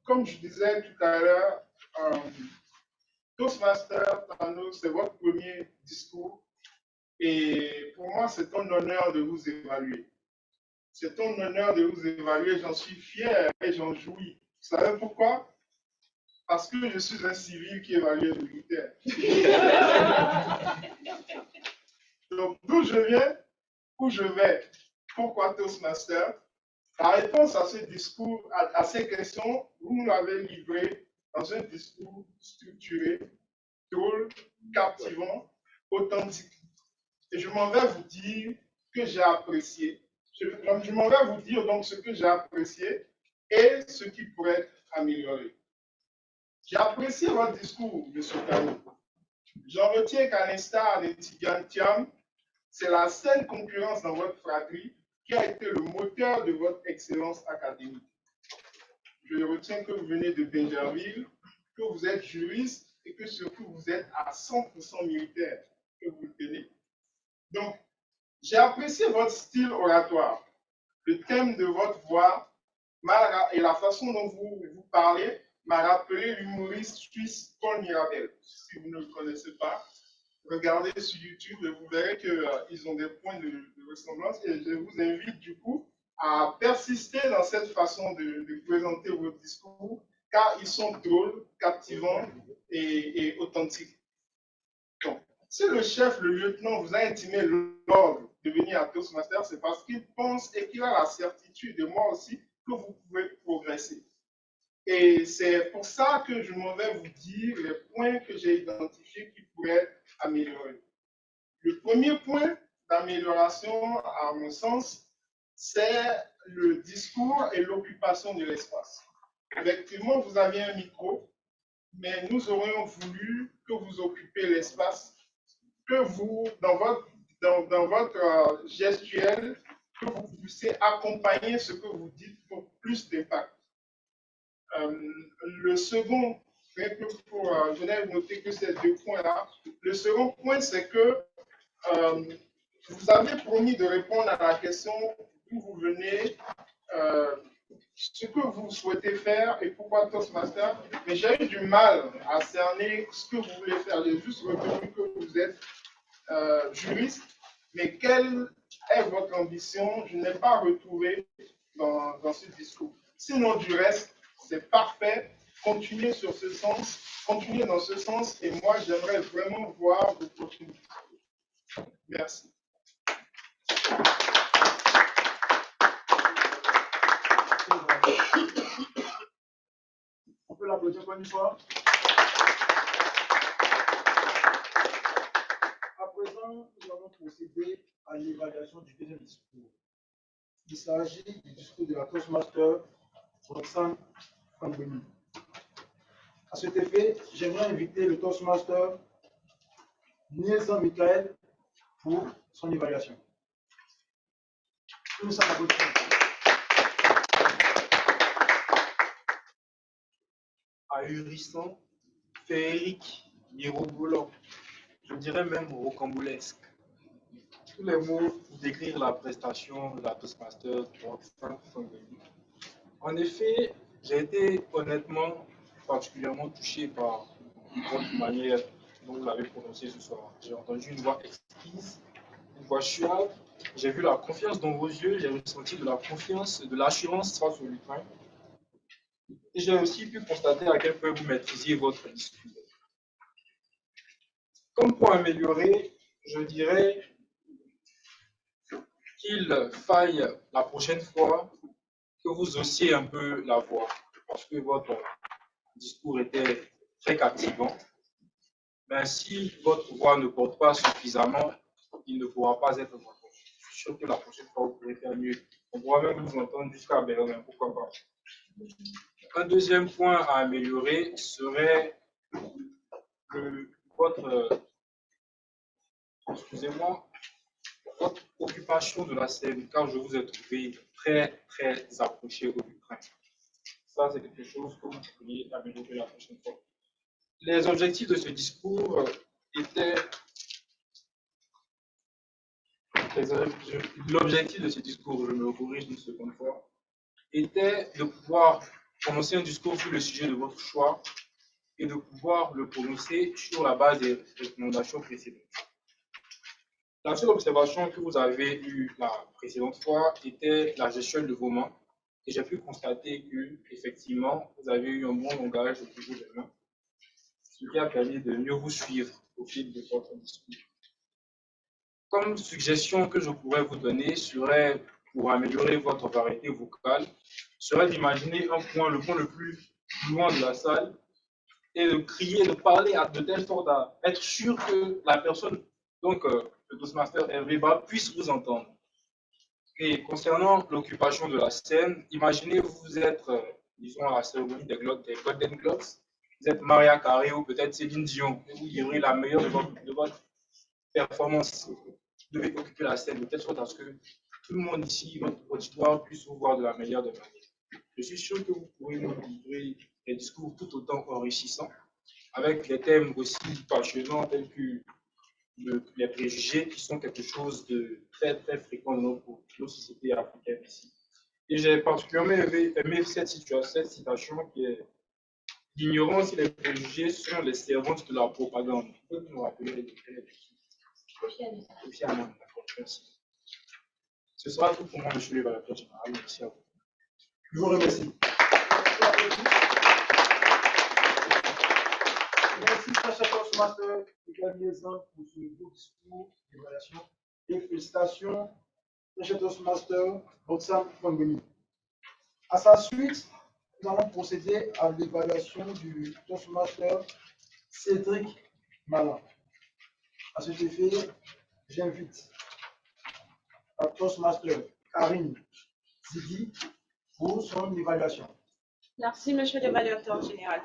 S2: Comme je disais tout à l'heure, Toastmaster, c'est votre premier discours. Et pour moi, c'est un honneur de vous évaluer. C'est un honneur de vous évaluer. J'en suis fier et j'en jouis. Vous savez pourquoi? Parce que je suis un civil qui évalue les militaires. Donc, d'où je viens, où je vais, pourquoi Toastmaster? La réponse à ce discours, à ces questions, vous nous l'avez livrée dans un discours structuré, drôle, captivant, authentique. Et je m'en vais vous dire que j'ai apprécié. Je m'en vais vous dire donc ce que j'ai apprécié et ce qui pourrait être amélioré. J'ai apprécié votre discours, M. Kano. J'en retiens qu'à l'instar des Tigantiam, c'est la saine concurrence dans votre fratrie qui a été le moteur de votre excellence académique. Je retiens que vous venez de Benjerville, que vous êtes juriste et que surtout vous êtes à 100% militaire, que vous le tenez. Donc, j'ai apprécié votre style oratoire, le thème de votre voix et la façon dont vous parlez m'a rappelé l'humoriste suisse Paul Mirabel. Si vous ne le connaissez pas, regardez sur YouTube et vous verrez qu'ils ont des points de ressemblance. Et je vous invite du coup à persister dans cette façon de présenter vos discours, car ils sont drôles, captivants et authentiques. Donc, si le chef, le lieutenant, vous a intimé l'ordre de venir à Toastmaster, c'est parce qu'il pense et qu'il a la certitude, et moi aussi, que vous pouvez progresser. Et c'est pour ça que je m'en vais vous dire les points que j'ai identifiés qui pourraient être améliorés. Le premier point d'amélioration, à mon sens, c'est le discours et l'occupation de l'espace. Effectivement, vous aviez un micro, mais nous aurions voulu que vous occupiez l'espace, que vous, dans votre gestuelle, que vous puissiez accompagner ce que vous dites pour plus d'impact. Le second, je n'ai noté que ces deux points-là. Le second point, c'est que vous avez promis de répondre à la question d'où vous venez, ce que vous souhaitez faire et pourquoi Toastmaster. Mais j'ai eu du mal à cerner ce que vous voulez faire. J'ai juste retenu que vous êtes juriste, mais quelle est votre ambition? Je n'ai pas retrouvé dans ce discours. Sinon, du reste, c'est parfait. Continuez sur ce sens, continuez dans ce sens, et moi, j'aimerais vraiment voir vos prochains discours. Merci.
S11: On peut l'applaudir encore une fois. À présent, nous allons procéder à l'évaluation du deuxième discours. Il s'agit du discours de la Toastmaster Roxane Famboni. À cet effet, j'aimerais inviter le Toastmaster Nielsen Michael pour son évaluation. Nous sommes à votre
S4: Ahurissant, féerique, mirobolant, je dirais même rocambolesque. Tous les mots pour décrire la prestation de la Toastmaster Roxane Famboni. En effet, j'ai été honnêtement particulièrement touché par votre manière dont vous l'avez prononcé ce soir. J'ai entendu une voix exquise, une voix suave. J'ai vu la confiance dans vos yeux, j'ai ressenti de la confiance, de l'assurance face au lutin. Et j'ai aussi pu constater à quel point vous maîtrisiez votre discours. Comme pour améliorer, je dirais qu'il faille la prochaine fois que vous haussiez un peu la voix, parce que votre discours était très captivant. Mais si votre voix ne porte pas suffisamment, il ne pourra pas être entendu. Je suis sûr que la prochaine fois, vous pourrez faire mieux. On pourra même vous entendre jusqu'à Berlin, pourquoi pas. Un deuxième point à améliorer serait votre occupation de la scène, car je vous ai trouvé très, très approché au lutin. Ça, c'est quelque chose que vous pourriez améliorer la prochaine fois. Les objectifs de ce discours étaient... L'objectif de ce discours, je me corrige une seconde fois, était de pouvoir prononcer un discours sur le sujet de votre choix et de pouvoir le prononcer sur la base des recommandations précédentes. La seule observation que vous avez eue la précédente fois était la gestion de vos mains. Et j'ai pu constater que, effectivement, vous avez eu un bon langage au niveau des mains, ce qui a permis de mieux vous suivre au fil de votre discours. Comme suggestion que je pourrais vous donner serait pour améliorer votre variété vocale serait d'imaginer le point le plus loin de la salle et de crier, de parler de telle sorte à être sûr que la personne, donc le Toastmaster Hervé-Ba, puisse vous entendre. Et concernant l'occupation de la scène, imaginez vous êtes, disons, à la cérémonie des Golden Globes, vous êtes Maria Carey ou peut-être Céline Dion, et vous livrez la meilleure de votre performance. Vous devez occuper la scène de telle sorte à ce que tout le monde ici, votre auditoire, puisse vous voir de la meilleure des manières. Je suis sûr que vous pourrez nous livrer des discours tout autant enrichissants, avec des thèmes aussi passionnants tels que les préjugés, qui sont quelque chose de très très fréquent dans nos sociétés africaines ici. Et j'ai particulièrement aimé cette citation qui est: l'ignorance et les préjugés sont les servantes de la propagande. Vous pouvez nous rappeler les détails? Kofi Annan, d'accord, merci. Ce sera tout pour moi, monsieur le Directeur général. Merci à vous.
S13: Je vous remercie. Merci, Sacha Toastmaster, Miguel Liaison, pour ce beau discours d'évaluation. Et félicitations, Sacha Toastmaster, Roxane Fangoni. À sa suite, nous allons procéder à l'évaluation du Toastmaster Cédric Malin. À cet effet, j'invite la Toastmaster Karine Ziggy pour son évaluation.
S5: Merci, monsieur l'évaluateur général.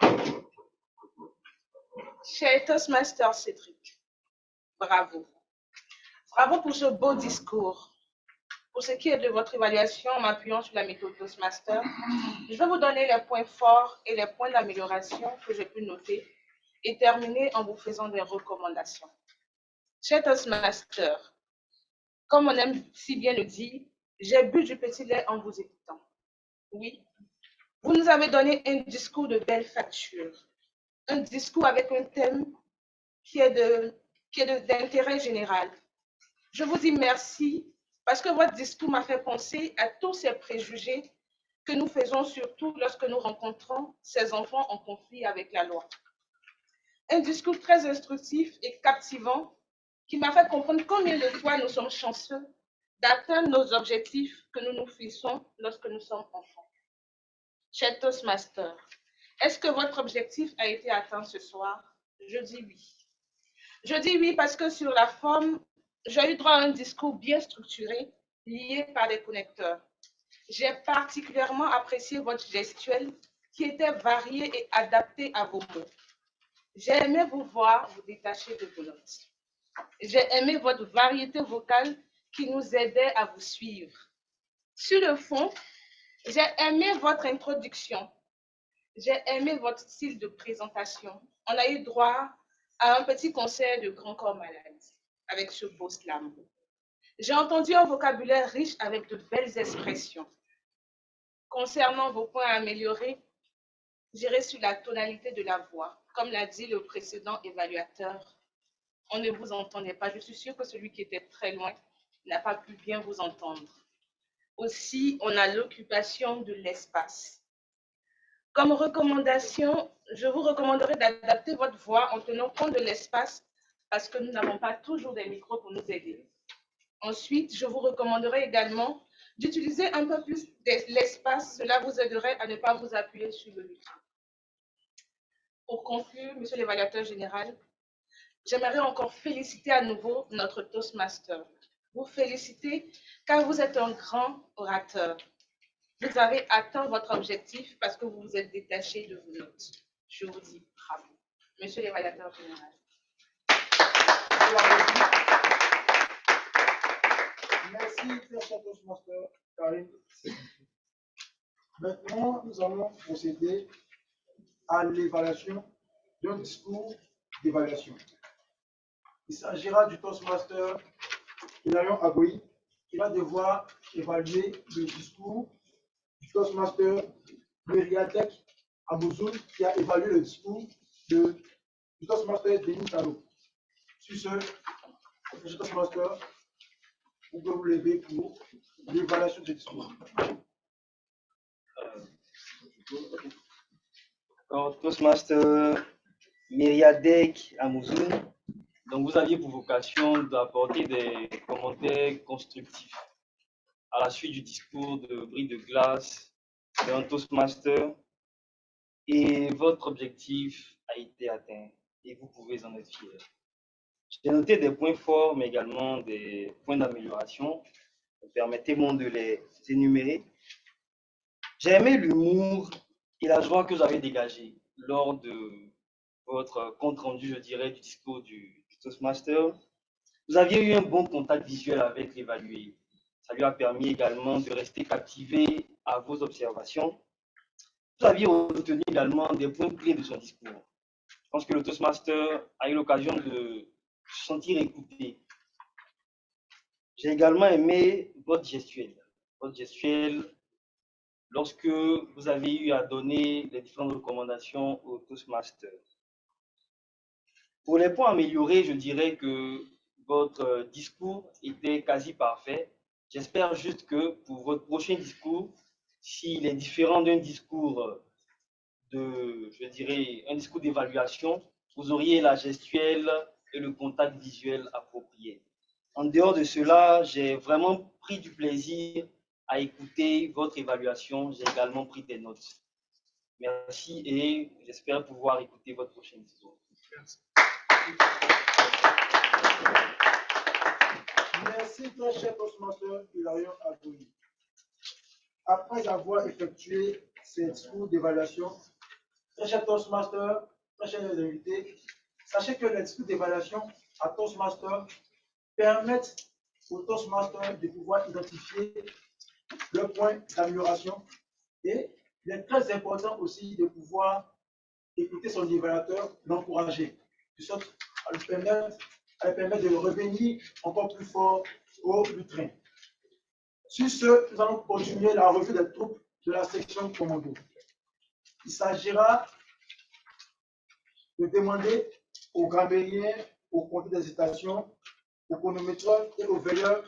S5: Cher Toastmaster Cédric, bravo. Bravo pour ce beau discours. Pour ce qui est de votre évaluation, en m'appuyant sur la méthode Toastmaster, je vais vous donner les points forts et les points d'amélioration que j'ai pu noter et terminer en vous faisant des recommandations. Cher Toastmaster, comme on aime si bien le dire, j'ai bu du petit lait en vous écoutant. Oui, vous nous avez donné un discours de belle facture, un discours avec un thème qui est d'intérêt général. Je vous dis merci parce que votre discours m'a fait penser à tous ces préjugés que nous faisons surtout lorsque nous rencontrons ces enfants en conflit avec la loi. Un discours très instructif et captivant qui m'a fait comprendre combien de fois nous sommes chanceux d'atteindre nos objectifs que nous nous fixons lorsque nous sommes enfants. Cher Toastmaster, est-ce que votre objectif a été atteint ce soir? Je dis oui. Je dis oui parce que sur la forme, j'ai eu droit à un discours bien structuré, lié par des connecteurs. J'ai particulièrement apprécié votre gestuelle qui était variée et adaptée à vos mots. J'ai aimé vous voir vous détacher de vos notes. J'ai aimé votre variété vocale qui nous aidait à vous suivre. Sur le fond, j'ai aimé votre introduction. J'ai aimé votre style de présentation. On a eu droit à un petit concert de Grand Corps Malade avec ce beau slam. J'ai entendu un vocabulaire riche avec de belles expressions. Concernant vos points à améliorer, j'irai sur la tonalité de la voix. Comme l'a dit le précédent évaluateur, on ne vous entendait pas. Je suis sûre que celui qui était très loin n'a pas pu bien vous entendre. Aussi, on a l'occupation de l'espace. Comme recommandation, je vous recommanderai d'adapter votre voix en tenant compte de l'espace parce que nous n'avons pas toujours des micros pour nous aider. Ensuite, je vous recommanderai également d'utiliser un peu plus l'espace. Cela vous aiderait à ne pas vous appuyer sur le micro. Pour conclure, monsieur l'évaluateur général, j'aimerais encore féliciter à nouveau notre Toastmaster. Vous féliciter car vous êtes un grand orateur. Vous avez atteint votre objectif parce que vous vous êtes détaché de vos notes. Je vous dis bravo. Monsieur l'évaluateur général.
S13: Merci, cher Toastmaster Karine. Maintenant, nous allons procéder à l'évaluation d'un discours d'évaluation. Il s'agira du Toastmaster Ilarion Agoï qui va devoir évaluer le discours du Toastmaster Myriadek Amouzoun qui a évalué le discours du Toastmaster Denis Talo. Sur ce, Toastmaster, vous pouvez vous lever pour l'évaluation du discours.
S14: Alors, Toastmaster Myriadek Amouzoun, donc vous aviez pour vocation d'apporter des commentaires constructifs à la suite du discours de bris de glace d'un Toastmaster et votre objectif a été atteint et vous pouvez en être fier. J'ai noté des points forts, mais également des points d'amélioration. Permettez-moi de les énumérer. J'ai aimé l'humour et la joie que vous avez dégagé lors de votre compte-rendu, je dirais, du discours du Toastmaster. Vous aviez eu un bon contact visuel avec l'évalué. Ça lui a permis également de rester captivé à vos observations. Vous aviez retenu également des points clés de son discours. Je pense que le Toastmaster a eu l'occasion de se sentir écouté. J'ai également aimé votre gestuelle. Votre gestuelle, lorsque vous avez eu à donner les différentes recommandations au Toastmaster. Pour les points améliorés, je dirais que votre discours était quasi parfait. J'espère juste que pour votre prochain discours, s'il est différent d'un discours je dirais, un discours d'évaluation, vous auriez la gestuelle et le contact visuel approprié. En dehors de cela, j'ai vraiment pris du plaisir à écouter votre évaluation. J'ai également pris des notes. Merci et j'espère pouvoir écouter votre prochain discours.
S13: Merci. Merci, très cher Toastmaster Hilarion Agouni. Après avoir effectué ces discours d'évaluation, très cher Toastmaster, très chers invités, sachez que les discours d'évaluation à Toastmaster permettent au Toastmaster de pouvoir identifier le point d'amélioration et il est très important aussi de pouvoir écouter son évaluateur, l'encourager, de sorte à lui permettre de revenir encore plus fort au train. Sur ce, nous allons continuer la revue des troupes de la section commando. Il s'agira de demander aux grammairiens, aux comtés d'hésitation, aux chronométreurs et aux veilleurs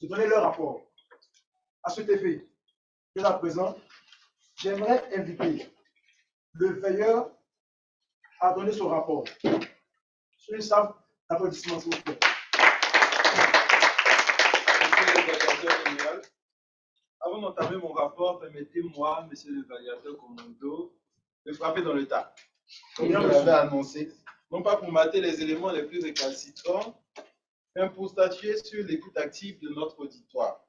S13: de donner leur rapport. À cet effet, dès à présent, j'aimerais inviter le veilleur à donner son rapport. Sur une salle d'applaudissements, s'il vous plaît.
S15: Monsieur l'évaluateur général, avant d'entamer mon rapport, permettez-moi, monsieur l'évaluateur commando, de frapper dans le tas, comme je l'avais annoncé, non pas pour mater les éléments les plus récalcitrants, mais pour statuer sur l'écoute active de notre auditoire.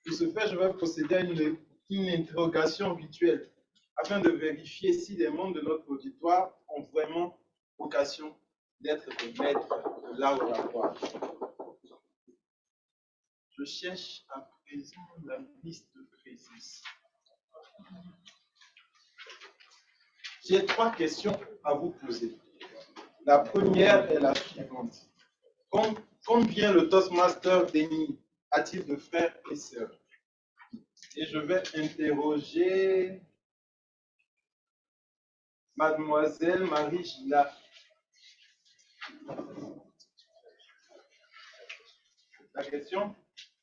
S15: Pour ce faire, je vais procéder à une interrogation rituelle afin de vérifier si les membres de notre auditoire ont vraiment vocation d'être des maîtres de l'art oratoire. Je cherche à présent la liste de présence. J'ai 3 questions à vous poser. La première est la suivante. Combien le Toastmaster Denis a-t-il de frères et sœurs? Et je vais interroger Mademoiselle Marie Gila. La question,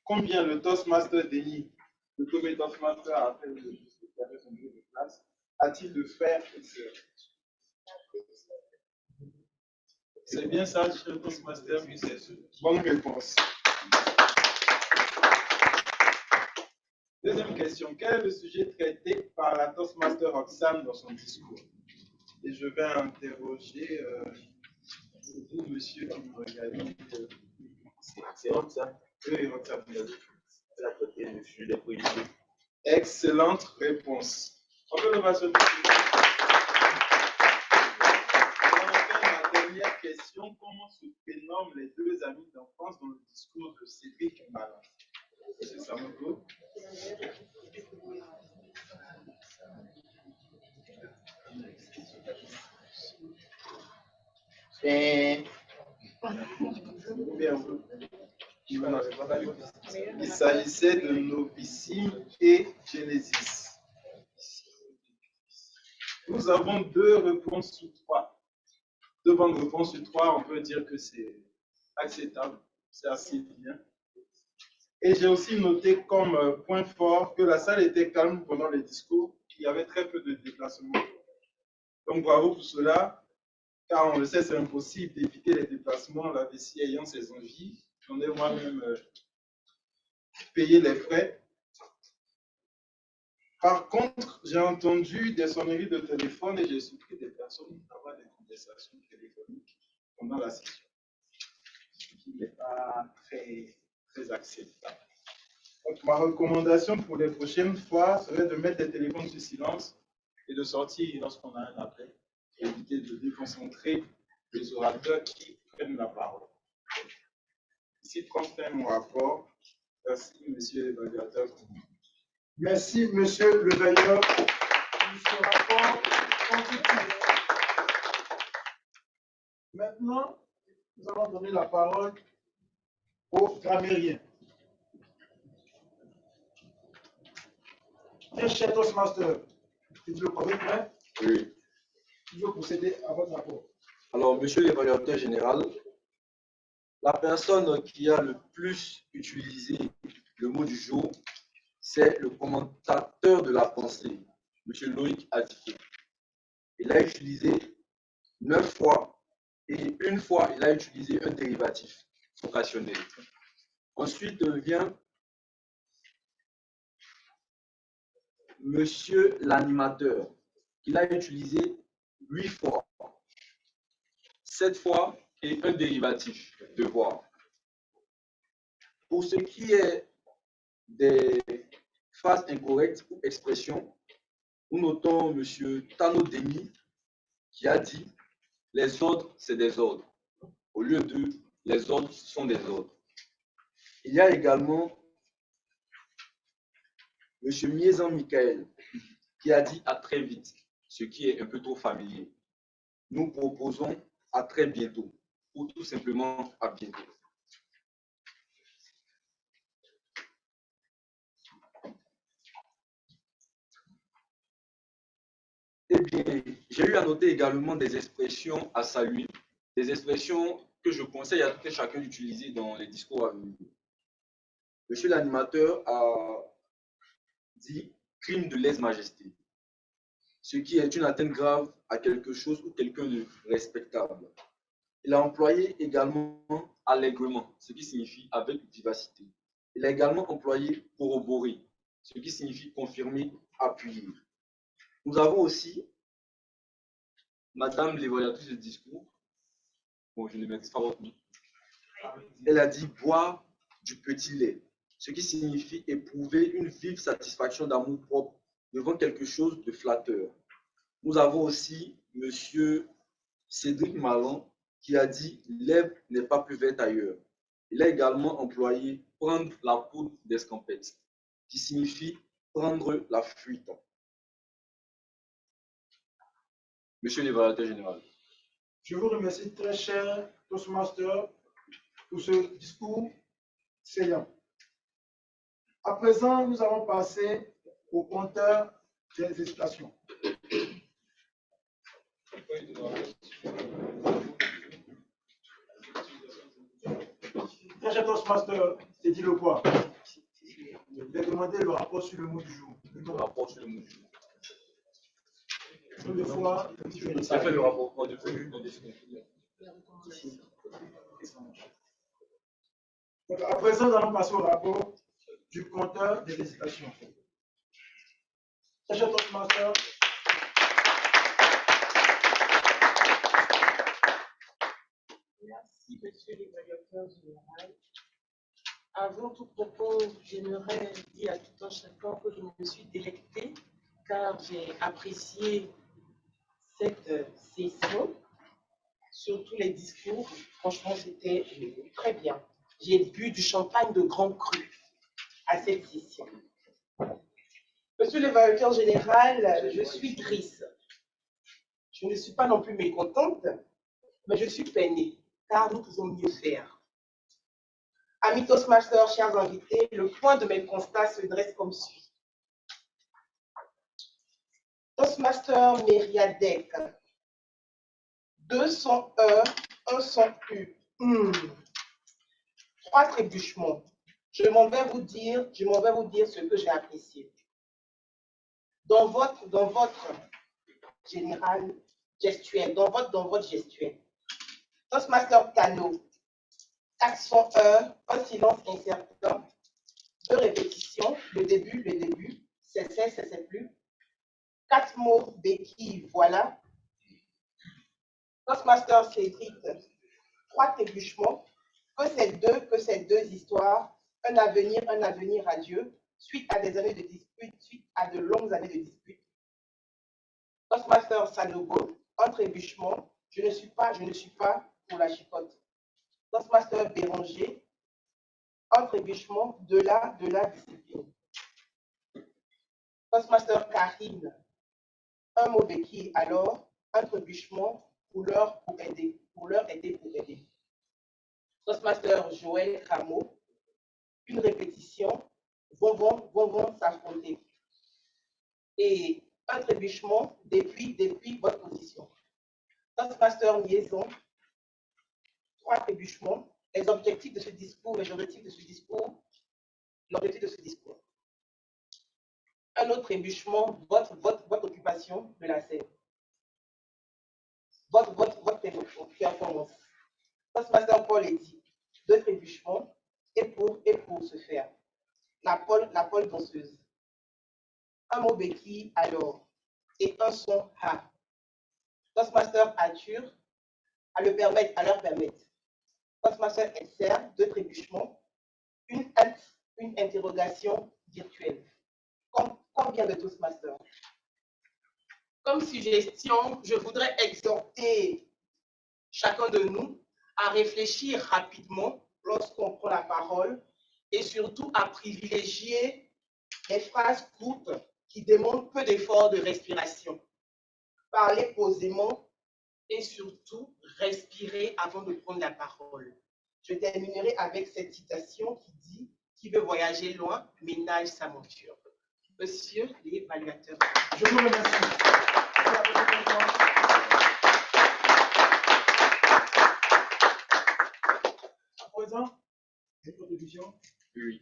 S15: combien le Toastmaster Denis, le premier Toastmaster après le son jeu de classe, a-t-il de frères et sœurs? C'est bien ça, cher Toastmaster? Oui, c'est ça. Bonne réponse. Deuxième question, quel est le sujet traité par la Toastmaster Roxane dans son discours? Et je vais interroger vous, monsieur qui me regarde. C'est Roxane? Oui, Roxane. C'est à côté du sujet des policiers. Excellente réponse. On peut le passer. Ma dernière question, comment se prénomment les 2 amis d'enfance dans le discours de Cédric Malin? Monsieur Samogo. Il s'agissait de Novissime et Genesis. Nous avons 2 réponses sur 3. 2 bonnes réponses sur 3, on peut dire que c'est acceptable, c'est assez bien. Et j'ai aussi noté comme point fort que la salle était calme pendant les discours, qu'il y avait très peu de déplacements. Donc bravo pour cela, car on le sait, c'est impossible d'éviter les déplacements, la vessie ayant ses envies. J'en ai moi-même payer les frais. Par contre, j'ai entendu des sonneries de téléphone et j'ai suppris des personnes avoir des conversations téléphoniques pendant la session, ce qui n'est pas très acceptable. Donc, ma recommandation pour les prochaines fois serait de mettre les téléphones sur silence et de sortir lorsqu'on a un appel, pour éviter de déconcentrer les orateurs qui prennent la parole. Ici, transfère mon rapport. Merci, monsieur l'évaluateur.
S13: Merci, monsieur le veilleur, pour ce rapport positif. Maintenant, nous allons donner la parole au grammairien. Très cher Toastmaster, tu veux parler prêt?
S16: Oui.
S13: Tu veux procéder à votre rapport.
S16: Alors, monsieur l'évaluateur général, la personne qui a le plus utilisé le mot du jour, c'est le commentateur de la pensée, monsieur Loïc Adiké. Il a utilisé 9 fois et une fois, il a utilisé un dérivatif rationnel. Ensuite vient monsieur l'animateur. Il a utilisé 8 fois, 7 fois et un dérivatif, devoir. Pour ce qui est des phrases incorrectes ou expressions, nous notons M. Tano Demi qui a dit « les ordres, c'est des ordres » au lieu de « les ordres sont des ordres ». Il y a également M. Miezan Michael qui a dit « à très vite », ce qui est un peu trop familier. Nous proposons « à très bientôt » ou tout simplement « à bientôt ». Eh bien, j'ai eu à noter également des expressions à saluer, des expressions que je conseille à tout et chacun d'utiliser dans les discours à venir. Monsieur l'animateur a dit « crime de lèse-majesté », ce qui est une atteinte grave à quelque chose ou quelqu'un de respectable. Il a employé également « allègrement », ce qui signifie « avec vivacité ». Il a également employé « corroborer », ce qui signifie « confirmer, appuyer ». Nous avons aussi Madame l'évaluatrice de discours, bon, je ne maîtrise pas votre nom, elle a dit boire du petit lait, ce qui signifie éprouver une vive satisfaction d'amour propre devant quelque chose de flatteur. Nous avons aussi Monsieur Cédric Malin qui a dit l'herbe n'est pas plus verte ailleurs. Il a également employé prendre la poudre d'escampette, qui signifie prendre la fuite. Monsieur l'évaluateur général.
S13: Je vous remercie très cher Toastmaster pour ce discours saillant. À présent, nous allons passer au compteur des hésitations. Très cher Toastmaster, c'est dit le quoi? Je vais demander le rapport sur le mot du jour.
S16: Le rapport sur le mot du jour.
S13: Une fois,
S16: ça fait le rapport de vue.
S13: Donc, à présent, nous allons passer au rapport du compteur des hésitations. Très cher Toastmaster.
S17: Merci, monsieur l'évaluateur général. Avant tout propos, j'aimerais dire à tout un chacun que je me suis délectée car j'ai apprécié cette session, surtout les discours. Franchement, c'était très bien. J'ai bu du champagne de grand cru à cette session. Monsieur l'évaluateur général, je suis triste. Je ne suis pas non plus mécontente, mais je suis peinée, car nous pouvons mieux faire. Amis Toastmasters, chers invités, le point de mes constats se dresse comme suit. Toastmaster Mériadec, 200 heures, 100 U. 3 trébuchements. Je m'en vais vous dire ce que j'ai apprécié. Dans votre général gestuel, dans votre gestuel. Toastmaster Tano, 400 heures, un silence incertain,
S8: 2 répétitions, le début, c'est plus. 4 mots, béquille, voilà. Toastmaster Cédric, 3 trébuchements. Que ces deux histoires, un avenir à Dieu, suite à des années de disputes, suite à de longues années de disputes. Toastmaster Sanogo, un trébuchement, je ne suis pas pour la chicotte. Toastmaster Béranger, un trébuchement, de la discipline. Toastmaster Karine, un mot béquille, alors, un trébuchement, pour aider. Toastmaster Joël Rameau, une répétition, vont s'affronter. Et un trébuchement depuis votre position. Toastmaster Liaison, 3 trébuchements, les objectifs de ce discours, l'objectif de ce discours. Un autre trébuchement, votre occupation de la scène. Votre performance. Toastmaster Paul Eddy, 2 trébuchements, et pour ce faire. La Paul danseuse. Un mot béquille alors, et un son ha. Toastmaster Arthur, à leur permettre. Toastmaster SR, 2 trébuchements, une interrogation virtuelle. Combien de Toastmasters? Comme suggestion, je voudrais exhorter chacun de nous à réfléchir rapidement lorsqu'on prend la parole et surtout à privilégier les phrases courtes qui demandent peu d'efforts de respiration. Parler posément et surtout respirer avant de prendre la parole. Je terminerai avec cette citation qui dit « Qui veut voyager loin, ménage sa monture ». Monsieur l'évaluateur.
S13: Je vous remercie. À présent, des contributions.
S18: Oui.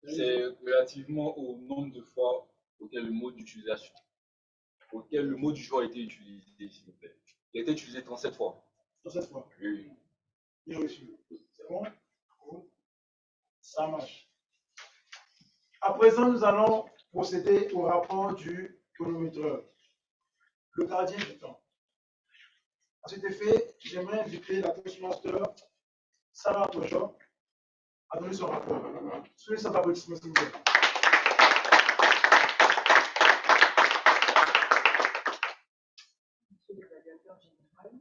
S18: C'est relativement au nombre de fois auquel le mot d'utilisation, auquel le mot du jour a été utilisé, s'il vous plaît. Il a été utilisé 37 fois.
S13: 37 fois.
S18: Oui.
S13: Bien reçu. C'est bon? Ça marche. À présent, nous allons procéder au rapport du chronométreur, le gardien du temps. À cet effet, j'aimerais inviter la Toastmaster Sarah Tojo à donner son rapport. Soyez sans applaudissements, s'il vous plaît.
S17: Monsieur l'évaluateur général,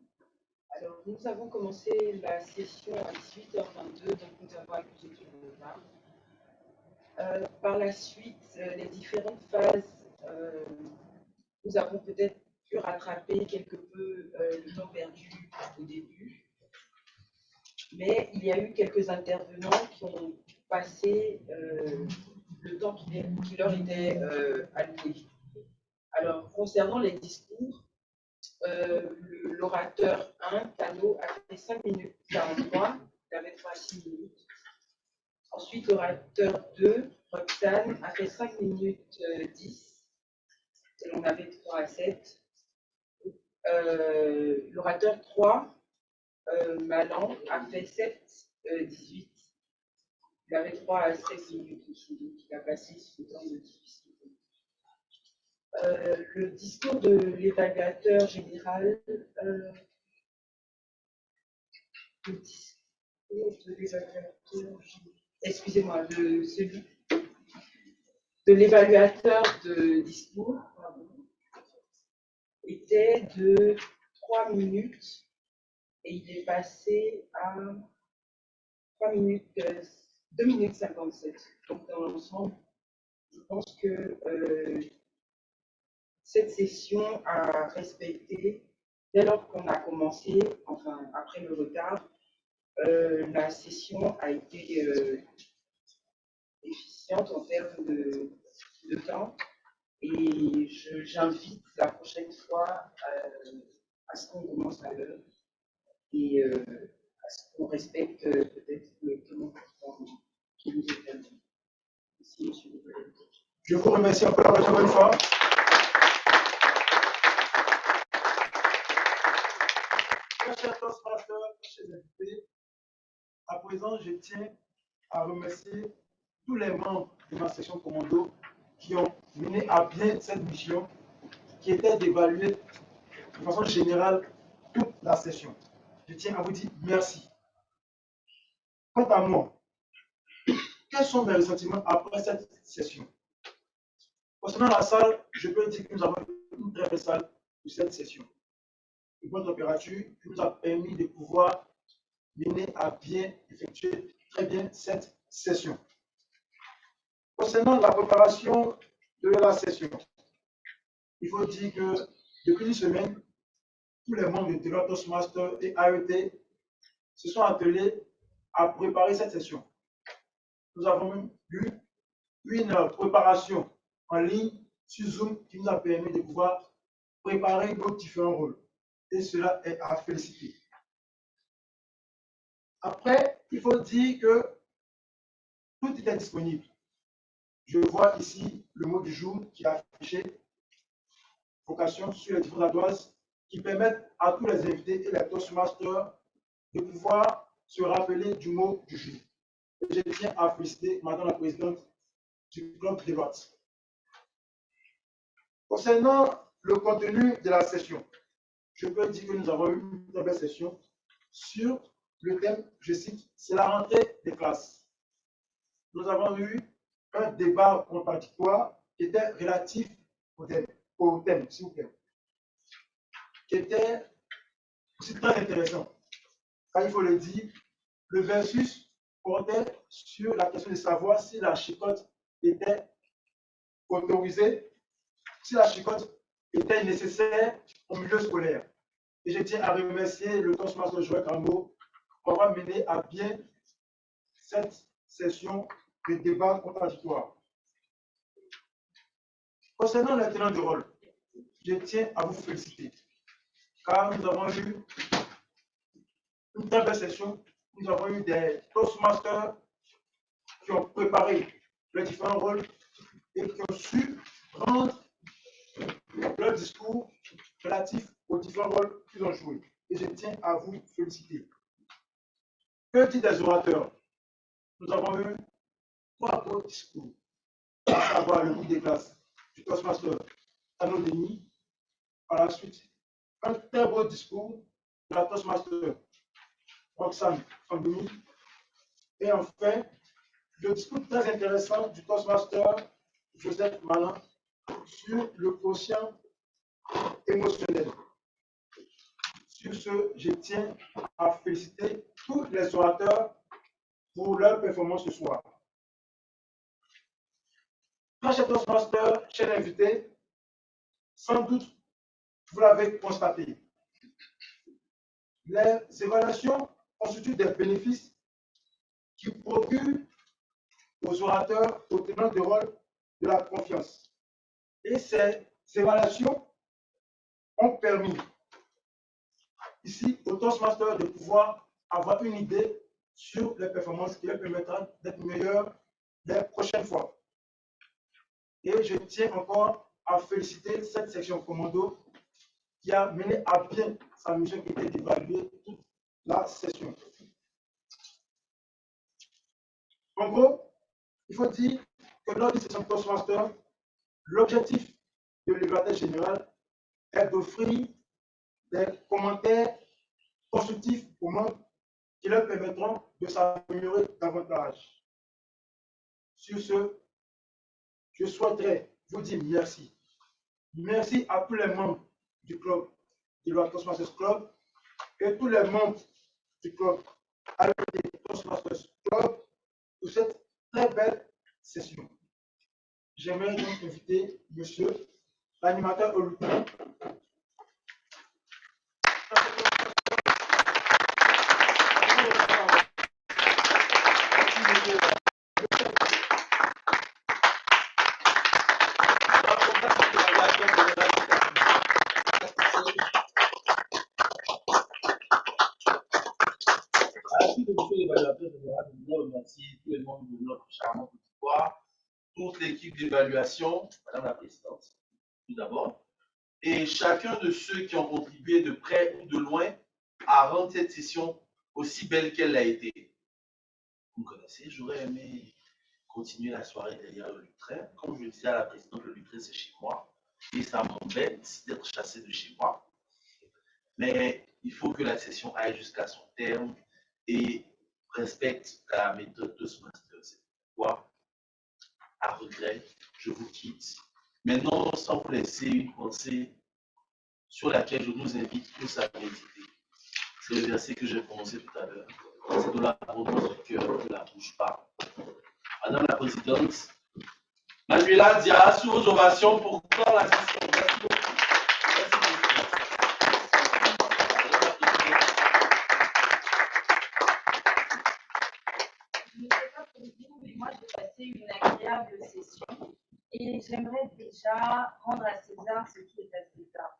S17: alors nous avons commencé la session à 18h22, donc nous avons accusé du retard. Par la suite, les différentes phases, nous avons peut-être pu rattraper quelque peu le temps perdu au début. Mais il y a eu quelques intervenants qui ont passé le temps qui leur était alloué. Alors, concernant les discours, l'orateur 1, Cano, a fait 5 minutes 43, il avait 6 minutes. Ensuite, l'orateur 2, Roxane, a fait 5 minutes 10, et on avait 3 à 7. L'orateur 3, Malan, a fait 7, 18. Il avait 3 à 7 minutes ici, donc il a passé ce temps de difficile. Le discours de l'évaluateur général, excusez-moi, celui de l'évaluateur de discours était de 3 minutes et il est passé à 2 minutes 57. Donc dans l'ensemble, je pense que cette session a respecté, dès lors qu'on a commencé, enfin après le retard, la session a été efficiente en termes de temps et j'invite la prochaine fois à ce qu'on commence à l'heure et à ce qu'on respecte peut-être le temps qui nous est permis. Merci, monsieur le président.
S13: Je vous remercie encore une fois. Chers Toastmasters, chers invités, à présent, je tiens à remercier tous les membres de ma section commando qui ont mené à bien cette mission qui était d'évaluer de façon générale toute la session. Je tiens à vous dire merci. Quant à moi, quels sont mes ressentiments après cette session? Concernant la salle, je peux dire que nous avons une très belle salle pour cette session. Une bonne température qui nous a permis de pouvoir mener à bien effectuer très bien cette session. Concernant la préparation de la session, il faut dire que depuis une semaine, tous les membres de la Toastmaster et AET se sont attelés à préparer cette session. Nous avons eu une préparation en ligne sur Zoom qui nous a permis de pouvoir préparer nos différents rôles. Et cela est à féliciter. Après, il faut dire que tout était disponible. Je vois ici le mot du jour qui est affiché, vocation sur les différentes ardoises, qui permettent à tous les invités et les Toastmasters de pouvoir se rappeler du mot du jour. Et je tiens à féliciter Madame la Présidente du Club des Lottes. Concernant le contenu de la session, je peux dire que nous avons eu une très belle session sur le thème, je cite, c'est la rentrée des classes. Nous avons eu un débat contradictoire qui était relatif au thème, s'il vous plaît, qui était aussi très intéressant. Car il faut le dire, le versus portait sur la question de savoir si la chicotte était autorisée, si la chicotte était nécessaire au milieu scolaire. Et je tiens à remercier le Toastmaster Joël Cambo pour avoir mené à bien cette session de débat contradictoire. Concernant les tenants de rôle, je tiens à vous féliciter, car nous avons eu une très belle session. Nous avons eu des Toastmasters qui ont préparé les différents rôles et qui ont su rendre leur discours relatif aux différents rôles qu'ils ont joués. Et je tiens à vous féliciter. Que dit des orateurs? Nous avons eu 3 beaux discours, à savoir le coup des classes du Toastmaster Tano Denis, par la suite, un très beau discours de la Toastmaster Roxane Fandumi, et enfin, le discours très intéressant du Toastmaster Joseph Malin sur le quotient émotionnel. Sur ce, je tiens à féliciter tous les orateurs pour leur performance ce soir. Chers Toastmasters, chers invités, sans doute, vous l'avez constaté, les évaluations constituent des bénéfices qui procurent aux orateurs, aux tenants de rôle, de la confiance. Et ces évaluations ont permis ici aux Toastmasters de pouvoir avoir une idée sur les performances qui leur permettra d'être meilleurs les prochaines fois. Et je tiens encore à féliciter cette section commando qui a mené à bien sa mission qui était d'évaluer toute la session. En gros, il faut dire que lors de cette session Toastmaster, l'objectif de l'évaluateur général est d'offrir des commentaires constructifs aux membres qui leur permettront de s'améliorer davantage. Sur ce, je souhaiterais vous dire merci. Merci à tous les membres du club, du Toastmasters Club, et tous les membres du club Toastmasters Club pour cette très belle session. J'aimerais donc inviter monsieur l'animateur Oluku.
S1: L'évaluateur général, je voudrais remercier tous les membres de notre charmante auditoire, toute l'équipe d'évaluation, Madame la Présidente, tout d'abord, et chacun de ceux qui ont contribué de près ou de loin à rendre cette session aussi belle qu'elle l'a été. Vous me connaissez, j'aurais aimé continuer la soirée derrière le lutrin. Comme je disais à la présidente, le lutrin, c'est chez moi. Et ça m'embête d'être chassé de chez moi. Mais il faut que la session aille jusqu'à son terme et respecte la méthode Toastmaster. C'est pourquoi, à regret, je vous quitte. Maintenant, sans vous laisser une pensée sur laquelle je vous invite tous à méditer. C'est le verset que j'ai prononcé tout à l'heure. C'est de l'abondance du cœur que la bouche parle. Madame la Présidente, Manuela Dia, sous vos ovations pour clore la session. Merci beaucoup.
S12: Je ne sais pas pour vous, mais moi j'ai passé une agréable session et j'aimerais déjà rendre à César ce qui est à César.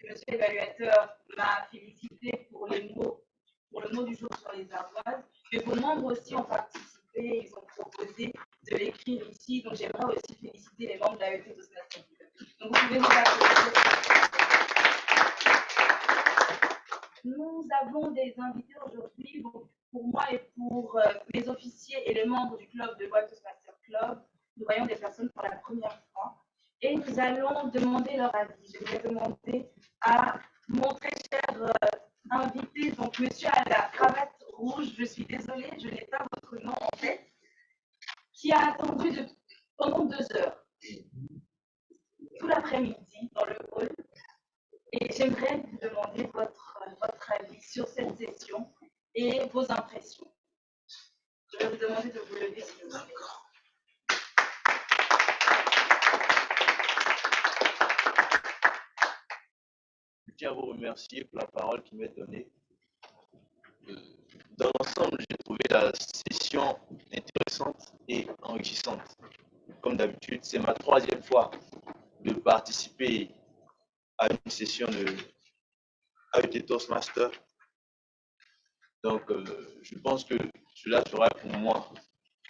S12: Monsieur l'évaluateur m'a félicité pour les mots, pour le mot du jour sur les ardoises, mais vos membres aussi ont participé, ils ont proposé de l'écrire ici, donc j'aimerais aussi féliciter les membres de l'AET Toastmasters. Donc vous pouvez nous applaudir. Nous avons des invités aujourd'hui, pour moi et pour mes officiers et les membres du club de Voix Toastmaster Club. Nous voyons des personnes pour la première fois et nous allons demander leur avis. Je vais demander à mon très cher invité, donc monsieur à la cravate rouge, je suis désolée, je n'ai pas votre nom en tête, qui a attendu pendant 2 heures, tout l'après-midi dans le hall. Et j'aimerais vous demander votre avis sur cette session et vos impressions. Je vais vous demander de vous lever s'il vous plaît.
S19: Je tiens à vous remercier pour la parole qui m'est donnée. Dans l'ensemble, j'ai trouvé la session intéressante et enrichissante. Comme d'habitude, c'est ma 3e fois de participer à une session de AET Toastmaster. Donc, je pense que cela sera pour moi,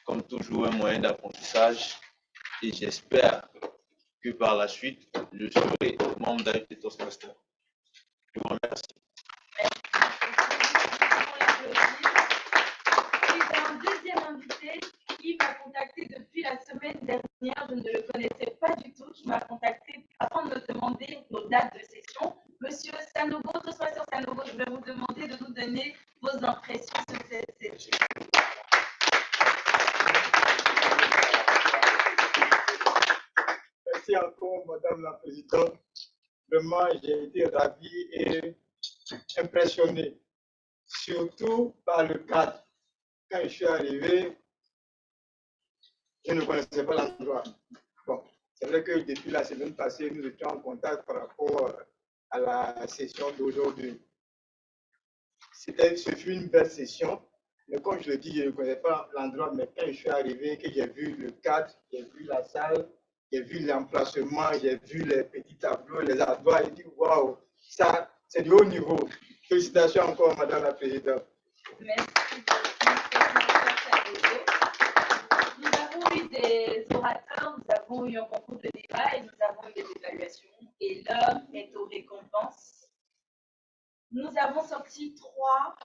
S19: comme toujours, un moyen d'apprentissage et j'espère que par la suite, je serai membre d'AET Toastmaster. Je vous remercie.
S12: J'ai un deuxième invité qui m'a contacté depuis la semaine dernière. Je ne le connaissais pas du tout. Qui m'a contacté afin de me demander nos dates de session. Monsieur Sanogo, Toastmaster Sanogo, je vais vous demander de nous donner vos impressions sur cette session.
S13: Merci encore, Madame la Présidente. Vraiment, j'ai été ravi et impressionné, surtout par le cadre. Quand je suis arrivé, je ne connaissais pas l'endroit. Bon, c'est vrai que depuis la semaine passée, nous étions en contact par rapport à la session d'aujourd'hui. Ce fut une belle session, mais comme je le dis, je ne connaissais pas l'endroit, mais quand je suis arrivé, que j'ai vu le cadre, j'ai vu la salle, j'ai vu l'emplacement, j'ai vu les petits tableaux, les ardoises, j'ai dit waouh, ça c'est du haut niveau. Félicitations encore, Madame la Présidente.
S12: Merci beaucoup. Nous avons eu des orateurs, nous avons eu un concours de débat et nous avons eu des évaluations. Et l'heure est aux récompenses. Nous avons sorti 3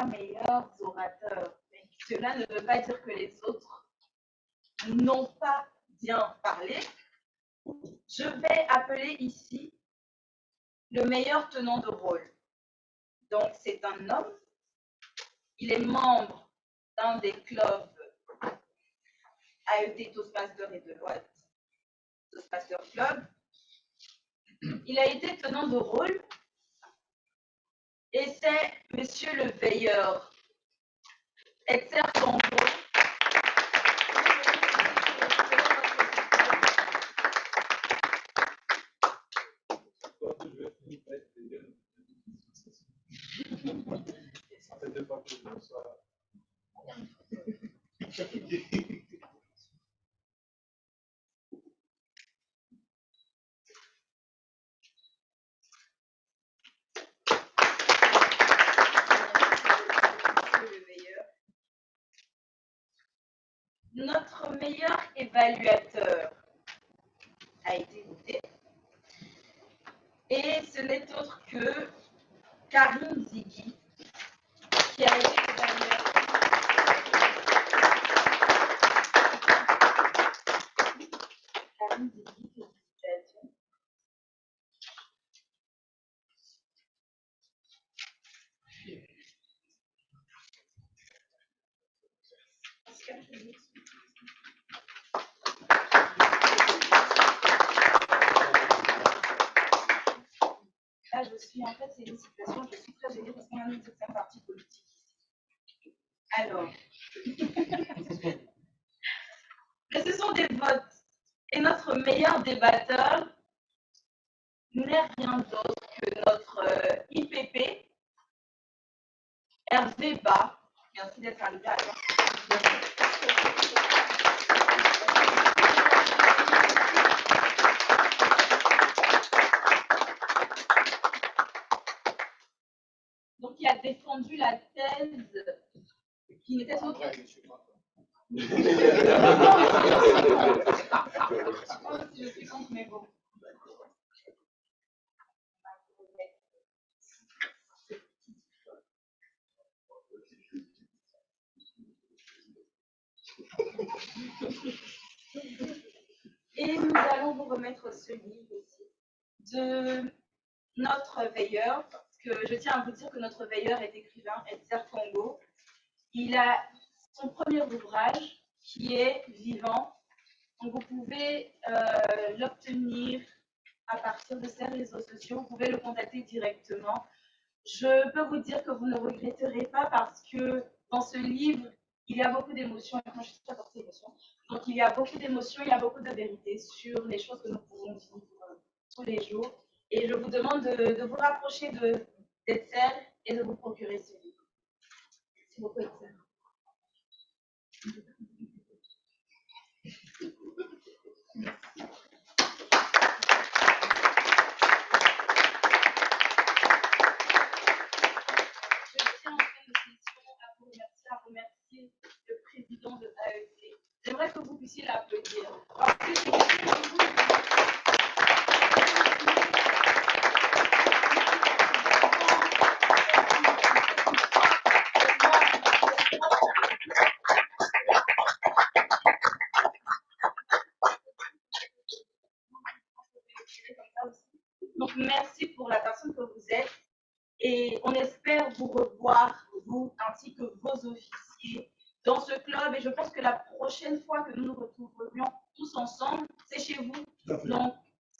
S12: meilleurs orateurs. Mais cela ne veut pas dire que les autres n'ont pas bien parlé. Je vais appeler ici le meilleur tenant de rôle. Donc, c'est un homme. Il est membre d'un des clubs AET Toastmaster et Deloitte Toastmaster Club. Il a été tenant de rôle et c'est Monsieur le veilleur. Exerce son rôle. Notre meilleur évaluateur a été voté. Et ce n'est autre que Karim Zigui, qui a été évaluateur. Là, je suis, en fait, c'est une situation, je suis très gênée parce qu'on a mis toute sa partie politique. Alors, mais ce sont des votes. Et notre meilleur débatteur n'est rien d'autre que notre IPP, Hervé Bas. Merci d'être arrivé à temps. Donc, il a défendu la thèse qui n'était autre. Je suis contre mes mots. Et nous allons vous remettre ce livre aussi de notre veilleur, parce que je tiens à vous dire que notre veilleur est écrivain, Edzer Congo. Il a son premier ouvrage qui est vivant. Donc vous pouvez l'obtenir à partir de ses réseaux sociaux. Vous pouvez le contacter directement. Je peux vous dire que vous ne regretterez pas parce que dans ce livre, il y a beaucoup d'émotions. Moi, je suis très portée émotion. Donc, il y a beaucoup d'émotions, il y a beaucoup de vérité sur les choses que nous pouvons vivre tous les jours. Et je vous demande de vous rapprocher d'Etzer et de vous procurer ce livre. Merci beaucoup, Etzer. À remercier le président de AEC. J'aimerais que vous puissiez l'applaudir. Donc, merci pour la personne que vous êtes. Et on espère vous revoir, vous ainsi que vos officiers, dans ce club. Et je pense que la prochaine fois que nous nous retrouverions tous ensemble, c'est chez vous. Donc,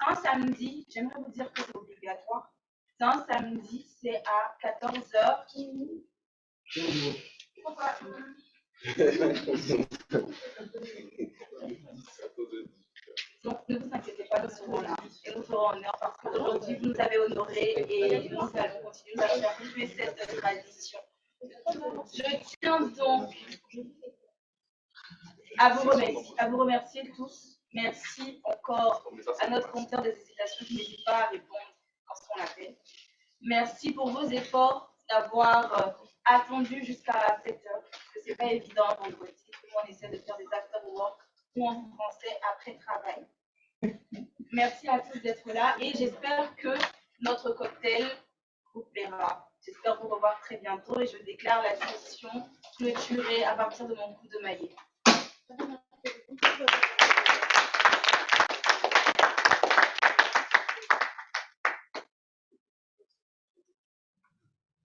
S12: un samedi, j'aimerais vous dire que c'est obligatoire. C'est un samedi, c'est à 14h. Pourquoi? Donc, ne vous inquiétez pas, nous serons là et nous ferons honneur parce qu'aujourd'hui, vous nous avez honorés et nous allons continuer à perpétuer cette tradition. Je tiens donc à vous remercier tous. Merci encore à notre compteur des hésitations qui n'hésite pas à répondre quand on l'appelle. Merci pour vos efforts d'avoir attendu jusqu'à 7h, parce que ce n'est pas évident vendredi. On essaie de faire des after work ou en français après travail. Merci à tous d'être là et j'espère que notre cocktail vous plaira. J'espère vous revoir très bientôt et je déclare la session clôturée à partir de mon coup de maillet.